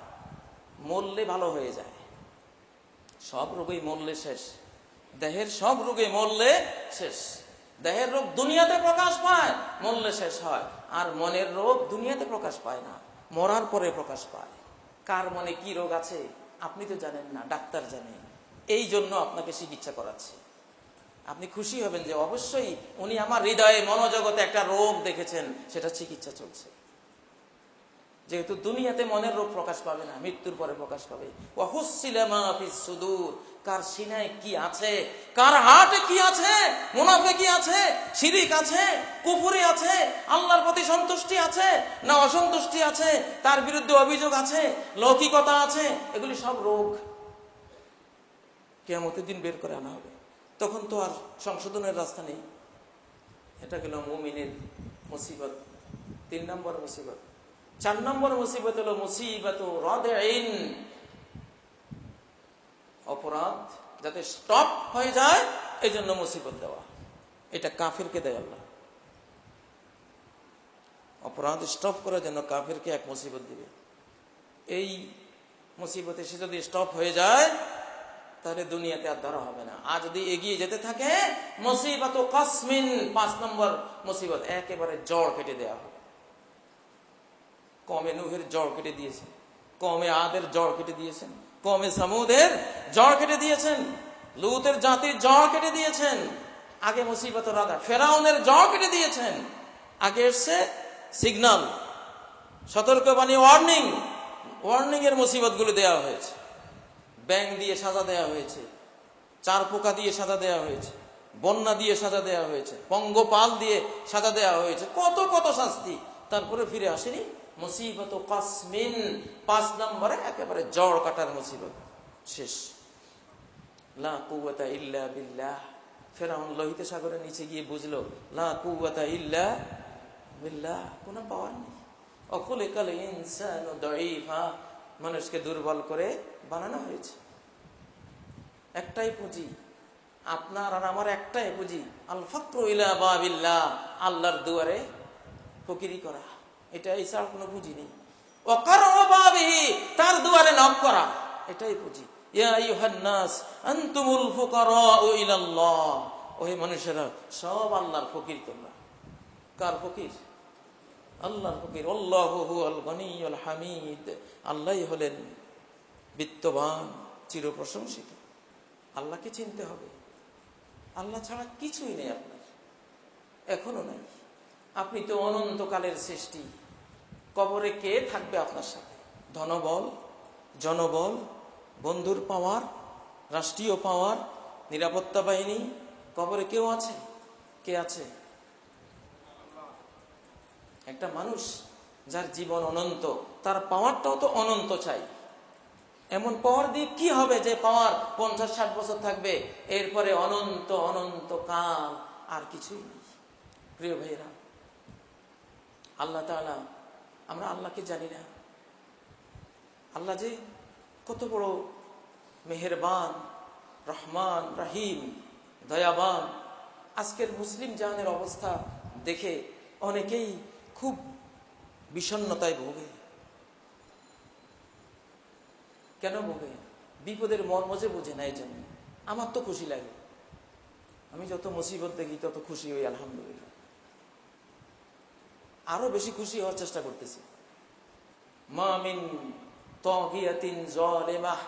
মরলে ভালো হয়ে যায়। সব রোগই মরলে শেষ, দেহের সব রোগে মরলে শেষ। দেহের রোগ দুনিয়াতে প্রকাশ পায়, মরলে শেষ হয়। আর মনের রোগ দুনিয়াতে প্রকাশ পায় না, মরার পরে প্রকাশ পায়। কার মনে কি রোগ আছে আপনি তো জানেন না, ডাক্তার জানে। এই জন্য আপনাকে চিকিৎসা করাচ্ছে। আপনি খুশি হবেন যে অবশ্যই উনি আমার হৃদয়ে মনোজগতে একটা রোগ দেখেছেন, সেটা চিকিৎসা চলছে। যেহেতু দুনিয়াতে মনের রোগ প্রকাশ পাবে না, মৃত্যুর পরে প্রকাশ পাবে। ওয়াহুসসিলা মা ফিস সুদূর, কার সিনায় কি আছে, কার হার্টে কি আছে, মুনাফিকি আছে, শিরিক আছে, কুফরি আছে, আল্লাহর প্রতি সন্তুষ্টি আছে না অসন্তুষ্টি আছে, তার বিরুদ্ধে অভিযোগ আছে, লৌকিকতা আছে, এগুলি সব রোগ কিয়ামতের দিন বের করে আনা হবে। তখন তো আর সংশোধনের রাস্তা নেই। এটা গেল মুমিনের মুসিবত, 3 নম্বর মুসিবত। 4 নম্বর মুসিবত হলো মুসিবাতু রাদিন, অপরাধ যাতে স্টপ হয়ে যায় এই জন্য মুসিবত দেওয়া। এটা কাফিরকে দেয় আল্লাহ। অপরাধ স্টপ করার জন্য কাফিরকে এক মুসিবত দিবে। এই মুসিবতে সে যদি স্টপ হয়ে যায় তাহলে দুনিয়াতে আর ধরা হবে না। আর যদি এগিয়ে যেতে থাকে, মুসিবাতু কাসমিন, 5 নম্বর মুসিবত, একেবারে জড় কেটে দেওয়া হবে। কমে নূহের জড় কেটে দিয়েছেন, কমে আদের জড় কেটে দিয়েছেন, কমে সামুদের জড় কেটে দিয়েছেন, লুতের জাতির জড় কেটে দিয়েছেন। আগে মুসিবত রাদা, ফেরাউনের জড় কেটে দিয়েছেন। আগে এসছে সিগন্যাল, সতর্কবাণী, ওয়ার্নিং। ওয়ার্নিং এর মুসিবত গুলো দেওয়া হয়েছে। ব্যাং দিয়ে সাজা দেওয়া হয়েছে, চার পোকা দিয়ে সাজা দেওয়া হয়েছে, বন্যা দিয়ে সাজা দেওয়া হয়েছে, পঙ্গপাল দিয়ে সাজা দেওয়া হয়েছে, কত কত শাস্তি। তারপরে ফিরে আসেনি মুসিবত কাসমিন, 5 নম্বরে একেবারে জড় কাটার মুসিবত শেষ। লা কুওয়াতা ইল্লা বিল্লাহ। ফেরাউন লোহিত সাগরের নিচে গিয়ে বুঝলো লা কুওয়াতা ইল্লা বিল্লাহ, কোনো পাওয়ার নেই। অখুলিকাল ইনসানু দাঈফা, মানুষকে দুর্বল করে বানানো হয়েছে। একটাই পুঁজি আপনার আর আমার, একটাই পুঁজি, আল ফাকরু ইলা বাবিল্লাহ, আল্লাহর দুয়ারে ফকিরি করা। এটা এছাড়া কোনো পুঁজি নেই। ওয়াকাররা বাবিহি, তার দুয়ারে নক করা, এটাই পুঁজি। ইয়া আইয়ুহান নাস আনতুমুল ফুকারাউ ইলাল্লাহ, ওহে মানুষেরা, সব আল্লাহর ফকির তোমরা। কার ফকির? আল্লাহর ফকির। আল্লাহু হুয়াল গনিয়ুল হামিদ, আল্লাহই হলেন বিত্তবান, চিরপ্রশংসিত। আল্লাহকে চিনতে হবে। আল্লাহ ছাড়া কিছুই নেই আপনার, এখনো নাই। আপনি তো অনন্তকালের সৃষ্টি। কবরে কে থাকবে আপনার সাথে? ধনবল, জনবল, বন্ধুর পাওয়ার, রাষ্ট্রীয় পাওয়ার, নিরাপত্তা বাহিনী, কবরে কেউ আছে? কে আছে? একটা মানুষ যার জীবন অনন্ত, তার পাওয়ারটাও তো অনন্ত চাই। এমন পাওয়ার দিয়ে কি হবে যে পাওয়ার 50-60 বছর থাকবে, এরপরে অনন্ত অনন্ত কাল আর কিছুই নেই। প্রিয় ভাইরা, আল্লাহ তাআলা, আমরা আল্লাহকে জানি না। আল্লাহ যে কত বড় মেহেরবান, রহমান, রহিম, দয়াবান। আজকের মুসলিম জাহানের অবস্থা দেখে অনেকেই খুব বিষণ্ণতায় ভোগে। কেন ভোগে? বিপদের মর্ম যে বোঝে না। এই জন্য আমার তো খুশি লাগে, আমি যত মুসিবত দেখি তত খুশি হই, আলহামদুলিল্লাহ। আরো বেশি খুশি হওয়ার চেষ্টা করতেছি। মা মিন তাগিয়াতিন যালিমাহ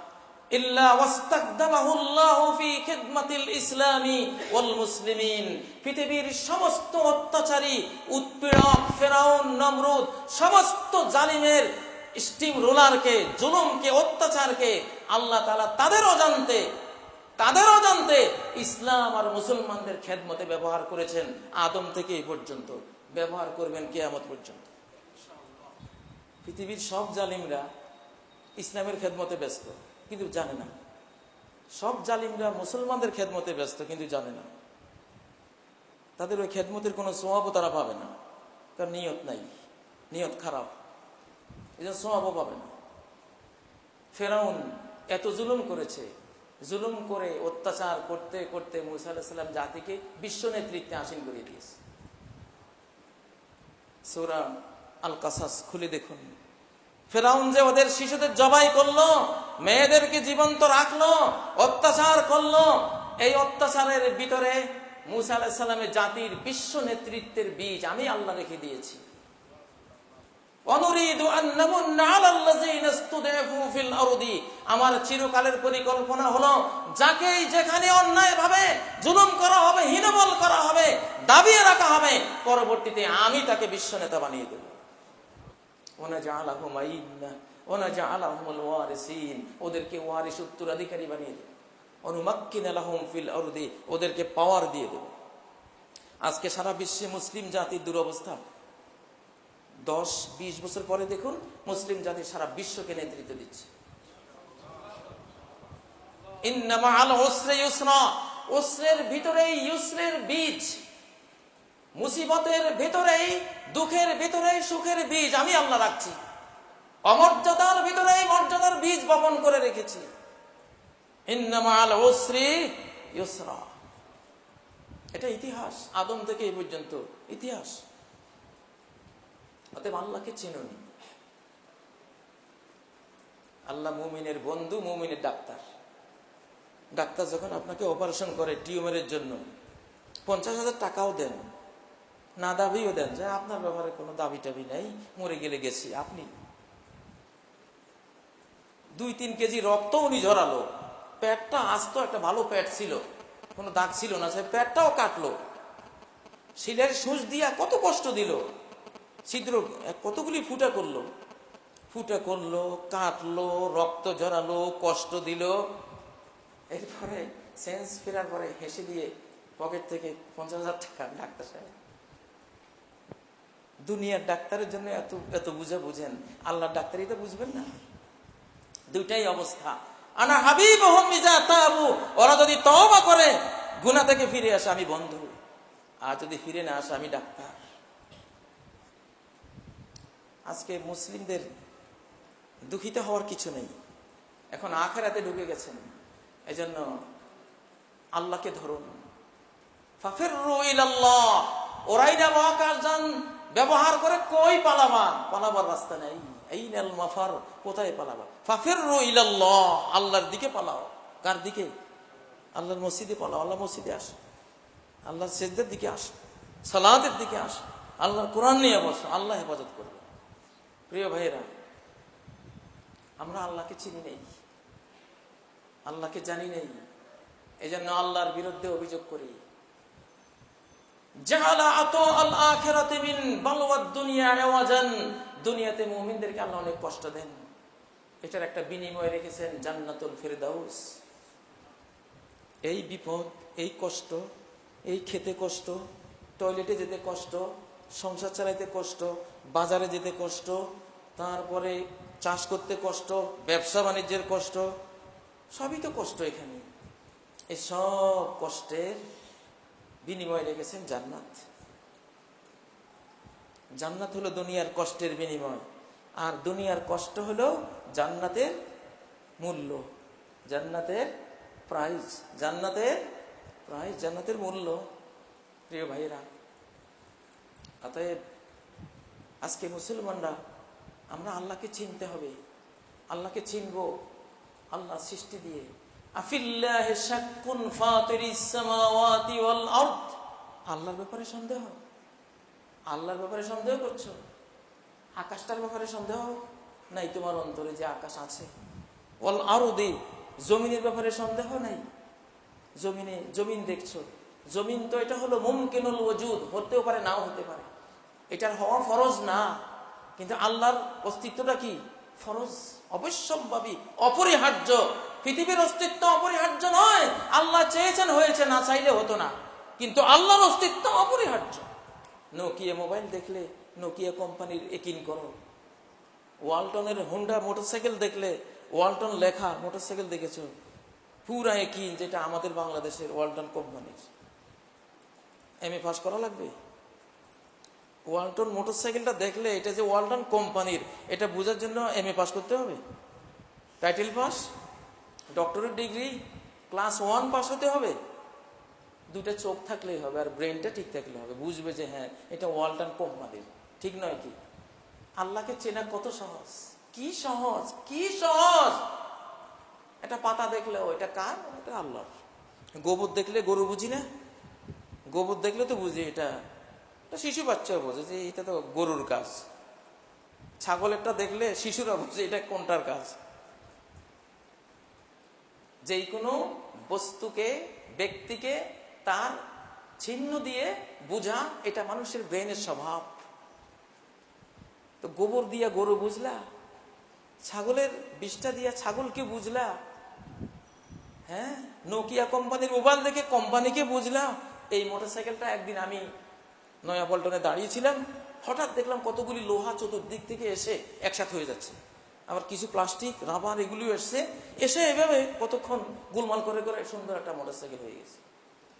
ইল্লা ওয়াস্তাকদামাহু আল্লাহু ফি খিদমাতিল ইসলামি ওয়াল মুসলিমিন। পৃথিবীর সমস্ত অত্যাচারী, উৎপীড়ক, ফেরাউন, নমরুদ, সমস্ত জালিমের স্টিম রোলারকে, জুলুমকে, অত্যাচারকে আল্লাহ তাআলা তাদের অজান্তে ইসলাম আর মুসলমানদের খেদমতে ব্যবহার করেছেন। আদম থেকে এই পর্যন্ত ব্যবহার করবেন কিয়ামত পর্যন্ত। পৃথিবীর সব জালিমরা ইসলামের খেদমতে ব্যস্ত, কিন্তু জানে না। সব জালিমরা মুসলমানদের খেদমতে ব্যস্ত, কিন্তু জানে না। তাদের ওই খেদমতের কোনো সওয়াবও তারা পাবে না, কারণ নিয়ত নাই, নিয়ত খারাপ, এই জন্য সওয়াবও পাবে না। ফেরাউন এত জুলুম করেছে, জুলুম করে অত্যাচার করতে করতে মুসা আলাইহিস সালাম জাতিকে বিশ্ব নেতৃত্বে আসীন করে দিয়েছে। সূরা আল কাসাস খুলে দেখুন, ফেরাউন যে ওদের শিশুদের জবাই করলো, মেয়েদেরকে জীবন্ত রাখলো, অত্যাচার করলো, এই অত্যাচারের ভিতরে মুসা আলাইহিস সালামের জাতির বিশ্ব নেতৃত্বের বীজ আমি আল্লাহ রেখে দিয়েছি। অনুরিদু আন নামুন্না আলাল্লাযিনা ইসতুদঈফু ফিল আরদি, আমার চিরকালের পরিকল্পনা হলো যাকেই যেখানে অন্যায়ভাবে জুলুম করা হবে, হীনবল করা হবে, দাবিয়ে রাখা হবে, পরবর্তীতে আমি তাকে বিশ্ব নেতা বানিয়ে দেব। ওয়ানাজআলাহুম আইম্মা ওয়ানাজআলাহুমুল ওয়ারিসিন, ওদেরকে ওয়ারিস, উত্তরাধিকারী বানিয়ে দেব। অনুমাক্কিনা লাহুম ফিল আরদি, ওদেরকে পাওয়ার দিয়ে দেব। আজকে সারা বিশ্বে মুসলিম জাতির দুরবস্থা। 10-20 বছর পরে দেখুন মুসলিম জাতি সারা বিশ্বকে নেতৃত্ব দিচ্ছে। ইন্না মাআল উসরি ইউসরা, উসরের ভিতরেই ইউসরের বীজ, মুসিবতের ভিতরেই, দুঃখের ভিতরেই সুখের বীজ আমি আল্লাহ রাখছি। অমর্যাদার ভিতরেই মর্যাদার বীজ বপন করে রেখেছি। ইন্না মাআল উসরি ইউসরা, এটা ইতিহাস, আদম থেকে এই পর্যন্ত ইতিহাস। অতএব আল্লাহকে চিনুন। আল্লাহ মুমিনের বন্ধু, মুমিনের ডাক্তার। ডাক্তার যখন আপনাকে অপারেশন করে টিউমারের জন্য 50,000 টাকাও দেন, না দাবিও দেন, যে আপনার ব্যাপারে কোনো দাবি টাবি নাই, মরে গেলে গেছি। আপনি 2-3 কেজি রক্ত উনি ঝরালো, পেটটা আস্ত একটা ভালো পেট ছিল, কোনো দাগ ছিল না, সে পেটটাও কাটলো, শিলের সুচ দিয়া কত কষ্ট দিল, ছিদ্র কতগুলি ফুটা করলো, কাটলো, রক্ত ঝরালো, কষ্ট দিল। এরপরে সেন্স ফেরার পরে হেসে দিয়ে পকেট থেকে 50,000 টাকা। ডাক্তার সাহেব, দুনিয়ার ডাক্তারের জন্য এত বুঝেন, আল্লাহর ডাক্তারই তো বুঝবেন না। দুইটাই অবস্থা। আনা হাবিবুহুম ইযা তাবু, ওরা যদি তওবা করে, গুনাহ থেকে ফিরে আসে, আমি বন্ধু, আর যদি ফিরে না আসে, আমি ডাক্তার। আজকে মুসলিমদের দুঃখিত হওয়ার কিছু নেই, এখন আখিরাতে ঢুকে গেছেন। এজন্য আল্লাহকে ধরুন। ফাফিরু ইলাল্লাহ, ওরাই না মহাকাশযান ব্যবহার করে কই পালাবার রাস্তা নেই। আইনাল মাফার, কোথায় পালাবা? ফাফিরু ইলাল্লাহ, আল্লাহর দিকে পালাও। কার দিকে? আল্লাহর মসজিদে পালাও। আল্লাহ মসজিদে আসো, আল্লাহর সিজদার দিকে আসো, সালাতের দিকে আসো, আল্লাহর কোরআন নিয়ে বসো, আল্লাহ হেফাজত করবে। প্রিয় ভাইয়েরা, আমরা আল্লাহকে চিনি নেই, আল্লাহকে জানি নেই, এজন্য আল্লাহর বিরুদ্ধে অভিযোগ করি। জাআলা আতা আল আখিরাতি মিন বালওয়াদ দুনিয়া আওয়াজান, দুনিয়াতে মুমিনদেরকে আল্লাহ অনেক কষ্ট দেন, এটার একটা বিনিময় রেখেছেন জান্নাতুল ফিরদাউস। এই বিপদ, এই কষ্ট, এই খেতে কষ্ট, টয়লেটে যেতে কষ্ট, সংসার চালাইতে কষ্ট, বাজারে যেতে কষ্ট, তারপরে চাষ করতে কষ্ট, ব্যবসা বাণিজ্যের কষ্ট, সবই তো কষ্ট। এখানে এই সব কষ্টের বিনিময় রেখেছেন জান্নাত। জান্নাত হলো দুনিয়ার কষ্টের বিনিময়, আর দুনিয়ার কষ্ট হলো জান্নাতের মূল্য, জান্নাতের প্রাইজ, জান্নাতের মূল্য। প্রিয় ভাইয়েরা, অতএব আজকে মুসলমানরা আমরা আল্লাহকে চিনতে হবে। আল্লাহকে চিনব আল্লাহ সৃষ্টি দিয়ে। আফিল্লাহি শাক্কুন ফাতিরিস সামাওয়াতি ওয়াল আরদ, আল্লাহর ব্যাপারে সন্দেহ। আল্লাহর ব্যাপারে সন্দেহ করছো, আকাশটার ব্যাপারে সন্দেহ নাই তোমার অন্তরে যে আকাশ আছে। ওয়াল আরদি, জমিনের ব্যাপারে সন্দেহ নাই। জমিন দেখছো, জমিন তো এটা হলো মুমকিনুল ওজুদ, হতেও পারে নাও হতে পারে, এটার হওয়া ফরজ না, কিন্তু আল্লাহর অস্তিত্বটা কি ফরজ, অবশ্যম্ভাবী, অপরিহার্য। পৃথিবীর অস্তিত্ব অপরিহার্য নয়, আল্লাহ চেয়েছেন হয়েছে, না চাইলে হতো না, কিন্তু আল্লাহর অস্তিত্ব অপরিহার্য। নোকিয়া মোবাইল দেখলে নোকিয়া কোম্পানির একিন করো, ওয়ালটনের হুন্ডা মোটরসাইকেল দেখলে ওয়ালটন লেখা মোটরসাইকেল দেখেছ, পুরা একিন, যেটা আমাদের বাংলাদেশের ওয়ালটন কোম্পানির। এমএ পাস করা লাগবে? ওয়ালটন মোটরসাইকেলটা দেখলে এটা যে ওয়ালটন কোম্পানির, এটা বোঝার জন্য এমএ পাস করতে হবে, title pass, doctorate degree, class 1 pass হতে হবে। দুটা চোখ থাকলেই হবে, আর ব্রেনটা ঠিক থাকলে হবে, বুঝবে যে হ্যাঁ এটা ওয়ালটন কোম্পানির, ঠিক নয় কি? আল্লাহকে চেনা কত সহজ, কি সহজ, কি সহজ। এটা পাতা দেখলেও এটা কার? এটা আল্লাহর। গোবর দেখলে গরু বুঝি না? গোবর দেখলে তো বুঝি এটা শিশু বাচ্চা বোঝে যে এটা তো গরুর কাজ। ছাগলেরটা দেখলে শিশুরা বোঝে এটা কোনটার কাজ। যেই কোনো বস্তুকে, ব্যক্তিকে তার চিহ্ন দিয়ে বুঝা, এটা মানুষের ব্রেনের স্বভাব। তো গোবর দিয়া গরু বুঝলা, ছাগলের বিষটা দিয়া ছাগলকে বুঝলা, হ্যাঁ, নোকিয়া কোম্পানির মোবাইল দেখে কোম্পানিকে বুঝলা। এই মোটরসাইকেলটা একদিন আমি নয়াপল্টনে দাঁড়িয়েছিলাম, হঠাৎ দেখলাম কতগুলি লোহা চতুর্দিক থেকে এসে একসাথে হয়ে যাচ্ছে, আবার কিছু প্লাস্টিক, রাবার এগুলিও এসে এভাবে কতক্ষণ গোলমাল করে করে সুন্দর একটা মোটরসাইকেল হয়ে গেছে।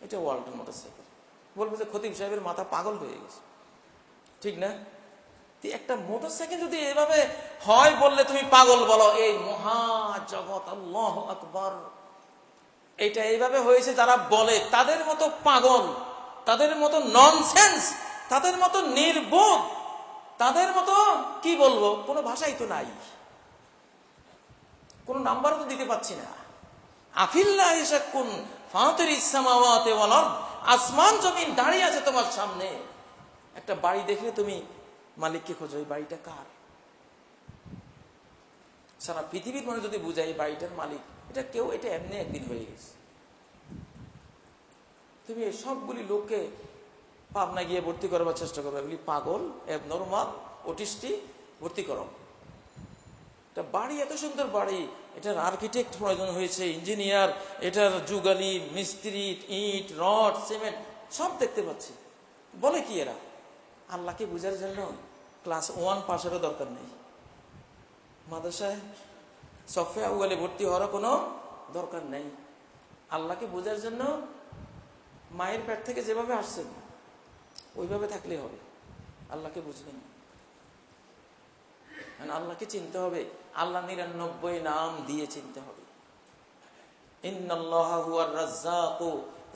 এটা ওয়ালটন মোটরসাইকেল। বলবো যে খতিব সাহেবের মাথা পাগল হয়ে গেছে, ঠিক না? একটা মোটরসাইকেল যদি এভাবে হয় বললে তুমি পাগল বলো, এই মহাজগৎ, আল্লাহু আকবার, এটা এইভাবে হয়েছে যারা বলে, তাদের মতো পাগল, তাদের মতো ননসেন্স, তাদের মতো নির্বোধ, তাদের মতো কি বলবো, কোনো ভাষাই তো নাই, কোনো নাম্বারও তো দিতে পারছি না। আফিল্লাহি শাক্কুন ফাতিরিস সামাওয়াতি ওয়াল আরদ, আসমান জমিন দাঁড়িয়ে আছে তোমার সামনে। একটা বাড়ি দেখলে তুমি মালিককে খোঁজো, এই বাড়িটা কার? সারা পৃথিবীর মানুষ যদি বুঝায় এই বাড়িটার মালিক, এটা কেউ, এটা এমনি একদিন হয়ে গেছে। তুমি এই সবগুলি লোককে পাবনা গিয়ে ভর্তি করবার চেষ্টা করবে, এগুলি পাগল, অ্যাবনরমাল, অটিস্টিক, ভর্তি করো। এটা বাড়ি, এত সুন্দর বাড়ি, এটার আর্কিটেক্ট প্রয়োজন হয়েছে, ইঞ্জিনিয়ার, এটার যুগালি, মিস্ত্রি, ইট, রড, সিমেন্ট সব দেখতে পাচ্ছি। বলে কি এরা? আল্লাহকে বুঝার জন্য ক্লাস 1 পাশেরও দরকার নেই, মাদ্রাসায় সফে আউয়ালে ভর্তি হওয়ারও কোনো দরকার নেই। আল্লাহকে বোঝার জন্য মায়ের পেট থেকে যেভাবে আসছেন ওইভাবে থাকলেই হবে। আল্লাহকে বুঝবেন, আল্লাহকে চিনতে হবে, আল্লাহ 99 নাম দিয়ে চিনতে হবে। ইন্নাল্লাহা হুয়ার রাজ্জাকু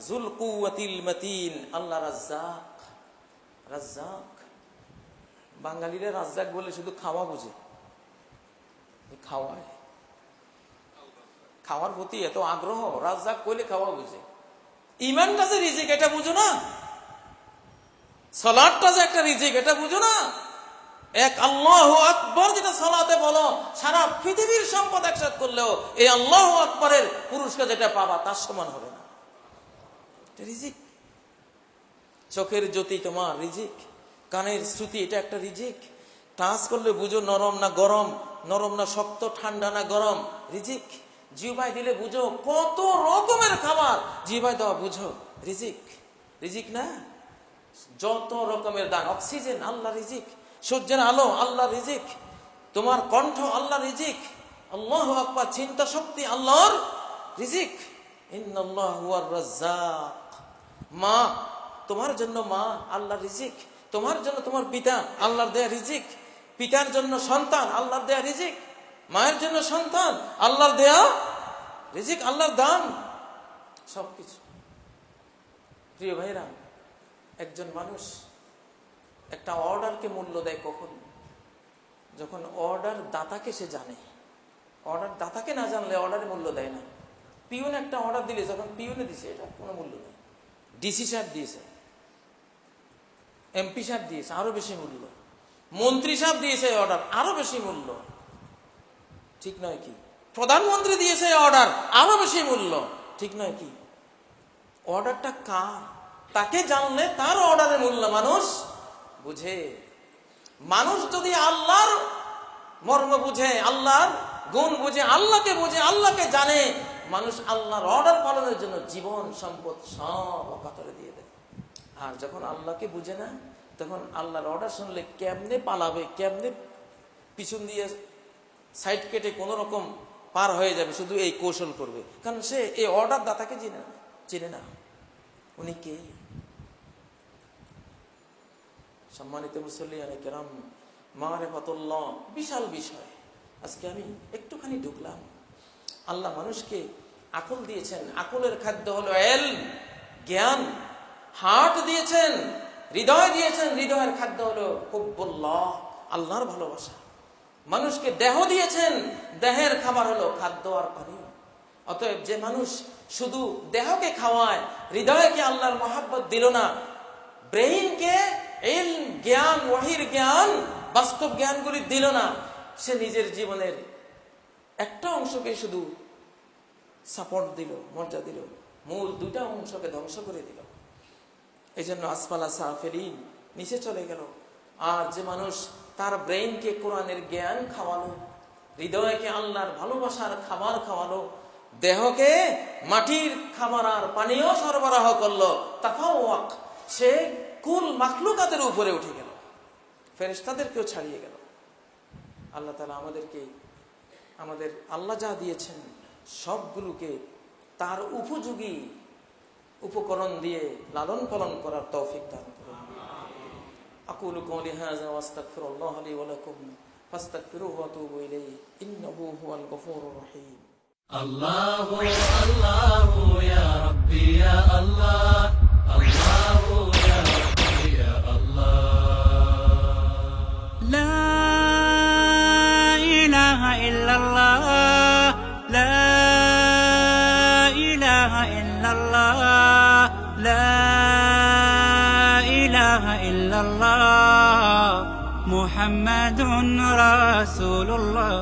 যুল কুওয়াতিল মাতিন। আল্লাহ রাজ্জাক, রাজ্জাক। বাঙালিরা রাজ্জাক বলে শুধু খাওয়া বুঝে, খাওয়ায়, খাওয়ার প্রতি এত আগ্রহ, রাজ্জাক কইলে খাওয়া বুঝে। ইমানটা যে রিজিক এটা বুঝো না, সালাতটা যে একটা রিজিক এটা বুঝো না। এক আল্লাহু আকবার যেটা সালাতে বলো, সারা পৃথিবীর সম্পদ একসাথে করলেও এই আল্লাহু আকবারের পুরস্কার যেটা পাবা তার সমান হবে না। এটা রিজিক। চোখের জ্যোতি তোমার রিজিক, কানের শ্রুতি এটা একটা রিজিক, টাচ করলে বুঝো নরম না গরম, নরম না শক্ত, ঠান্ডা না গরম, রিজিক। জিহ্বায় দিলে বুঝো কত রকমের খাবার, জিহ্বায় দেওয়া বুঝো রিজিক। রিজিক না? যত রকমের দান, অক্সিজেন আল্লাহ রিজিক, সূর্যের আলো আল্লাহ রিজিক, তোমার কণ্ঠ আল্লাহ রিজিক, আল্লাহু আকবার, চিন্তা শক্তি আল্লাহর রিজিক। ইন্নাল্লাহু হুয়ার রাজ্জাক। মা, তোমার জন্য মা আল্লাহর রিজিক, তোমার জন্য তোমার পিতা আল্লাহর দেয়া রিজিক, পিতার জন্য সন্তান আল্লাহর দেয়া রিজিক, মায়ের জন্য সন্তান আল্লাহর দেয়া রিজিক, আল্লাহর দান, সবকিছু। প্রিয় ভাইরা, একজন মানুষ একটা অর্ডারকে মূল্য দেয় কখন? যখন অর্ডার দাতাকে সে জানে। অর্ডার দাতাকে না জানলে অর্ডারে মূল্য দেয় না। পিউন একটা অর্ডার দিলে, যখন পিউনে দিছে এটা কোনো মূল্য নেই, ডিসি সাহেব দিয়েছে, এমপি সাহেব দিয়েছে আরো বেশি মূল্য, মন্ত্রী সাহেব দিয়েছে অর্ডার আরো বেশি মূল্য, ঠিক নয় কি? প্রধানমন্ত্রী দিয়েছে অর্ডার আরো বেশি মূল্য, ঠিক নয় কি? অর্ডারটা কার? তাকে জানলে তার অর্ডারের মূল্য মানুষ বুঝে। মানুষ যদি আল্লাহর মর্ম বুঝে, আল্লাহর গুণ বুঝে, আল্লাহকে বুঝে, আল্লাহকে জানে, মানুষ আল্লাহর অর্ডার পালনের জন্য জীবন সম্পদ সব অকাতরে দিয়ে দেয়। আর যখন আল্লাহকে বুঝে না, তখন আল্লাহর অর্ডার শুনলে কেমনে পালাবে, কেমনে পিছন দিয়ে সাইড কেটে কোন রকম পার হয়ে যাবে, শুধু এই কৌশল করবে। কারণ সে এই অর্ডার দাতাকে চিনে না, উনি কে? সম্মানিত মুসল্লিয়ানে কেরাম, মারিফাতুল্লাহ বিশাল বিষয়। আজকে আমি একটুখানি ঢুকলাম। আল্লাহ মানুষকে আকল দিয়েছেন, আকলের খাদ্য হলো ইলম, জ্ঞান। হার্ট দিয়েছেন, হৃদয় দিয়েছেন, হৃদয়ের খাদ্য হলো হুব্বুল্লাহ, আল্লাহর ভালোবাসা। মানুষকে দেহ দিয়েছেন, দেহের খাবার হলো খাদ্য আর পানি। অতএব যে মানুষ শুধু দেহকে খাওয়ায়, হৃদয়কে আল্লাহর মহাব্বত দিল না, ব্রেইনকে ইলম, জ্ঞান, ওয়াহির জ্ঞান, বাস্তব জ্ঞানগুলি দিল না, সে নিজের জীবনের একটা অংশকে শুধু সাপোর্ট দিল, মর্যাদা দিল, মূল দুইটা অংশকে ধ্বংস করে দিল। এই জন্য আসফালা সাফিলিন, নিচে চলে গেল। আর যে মানুষ তার ব্রেইনকে কোরআনের জ্ঞান খাওয়ালো, হৃদয়কে আল্লাহর ভালোবাসার খাবার খাওয়ালো, দেহকে মাটির খাবার আর পানীয় সরবরাহ করলো, তাফাওয়াক, সে কুল মাখলুকাতের উপরে উঠে গেল, ফেরেশতাদেরকেও ছাড়িয়ে গেল। আল্লাহ তাআলা আমাদেরকে আমাদের আল্লাহ যা দিয়েছেন সবগুলোকে তার উপযোগী উপকরণ দিয়ে লালন পালন করার তৌফিক দান করুন। আকুলু কওলি হাযা ওয়া আস্তাগফিরুল্লাহ লি ওয়া লাকুম ফাস্তাগফিরুহু ওয়া তুবু ইলাইহি ইন্নাহু হুয়াল গফুরুর রহিম। আল্লাহু আল্লাহু ইয়া রাব্বি ইয়া আল্লাহ, আল্লাহু ইয়া রাব্বি ইয়া আল্লাহ। লা ইলাহা ইল্লাল্লাহ, লা ইলাহা ইল্লাল্লাহ, লা ইলাহা ইল্লাল্লাহ, মুহাম্মাদুর রাসূলুল্লাহ।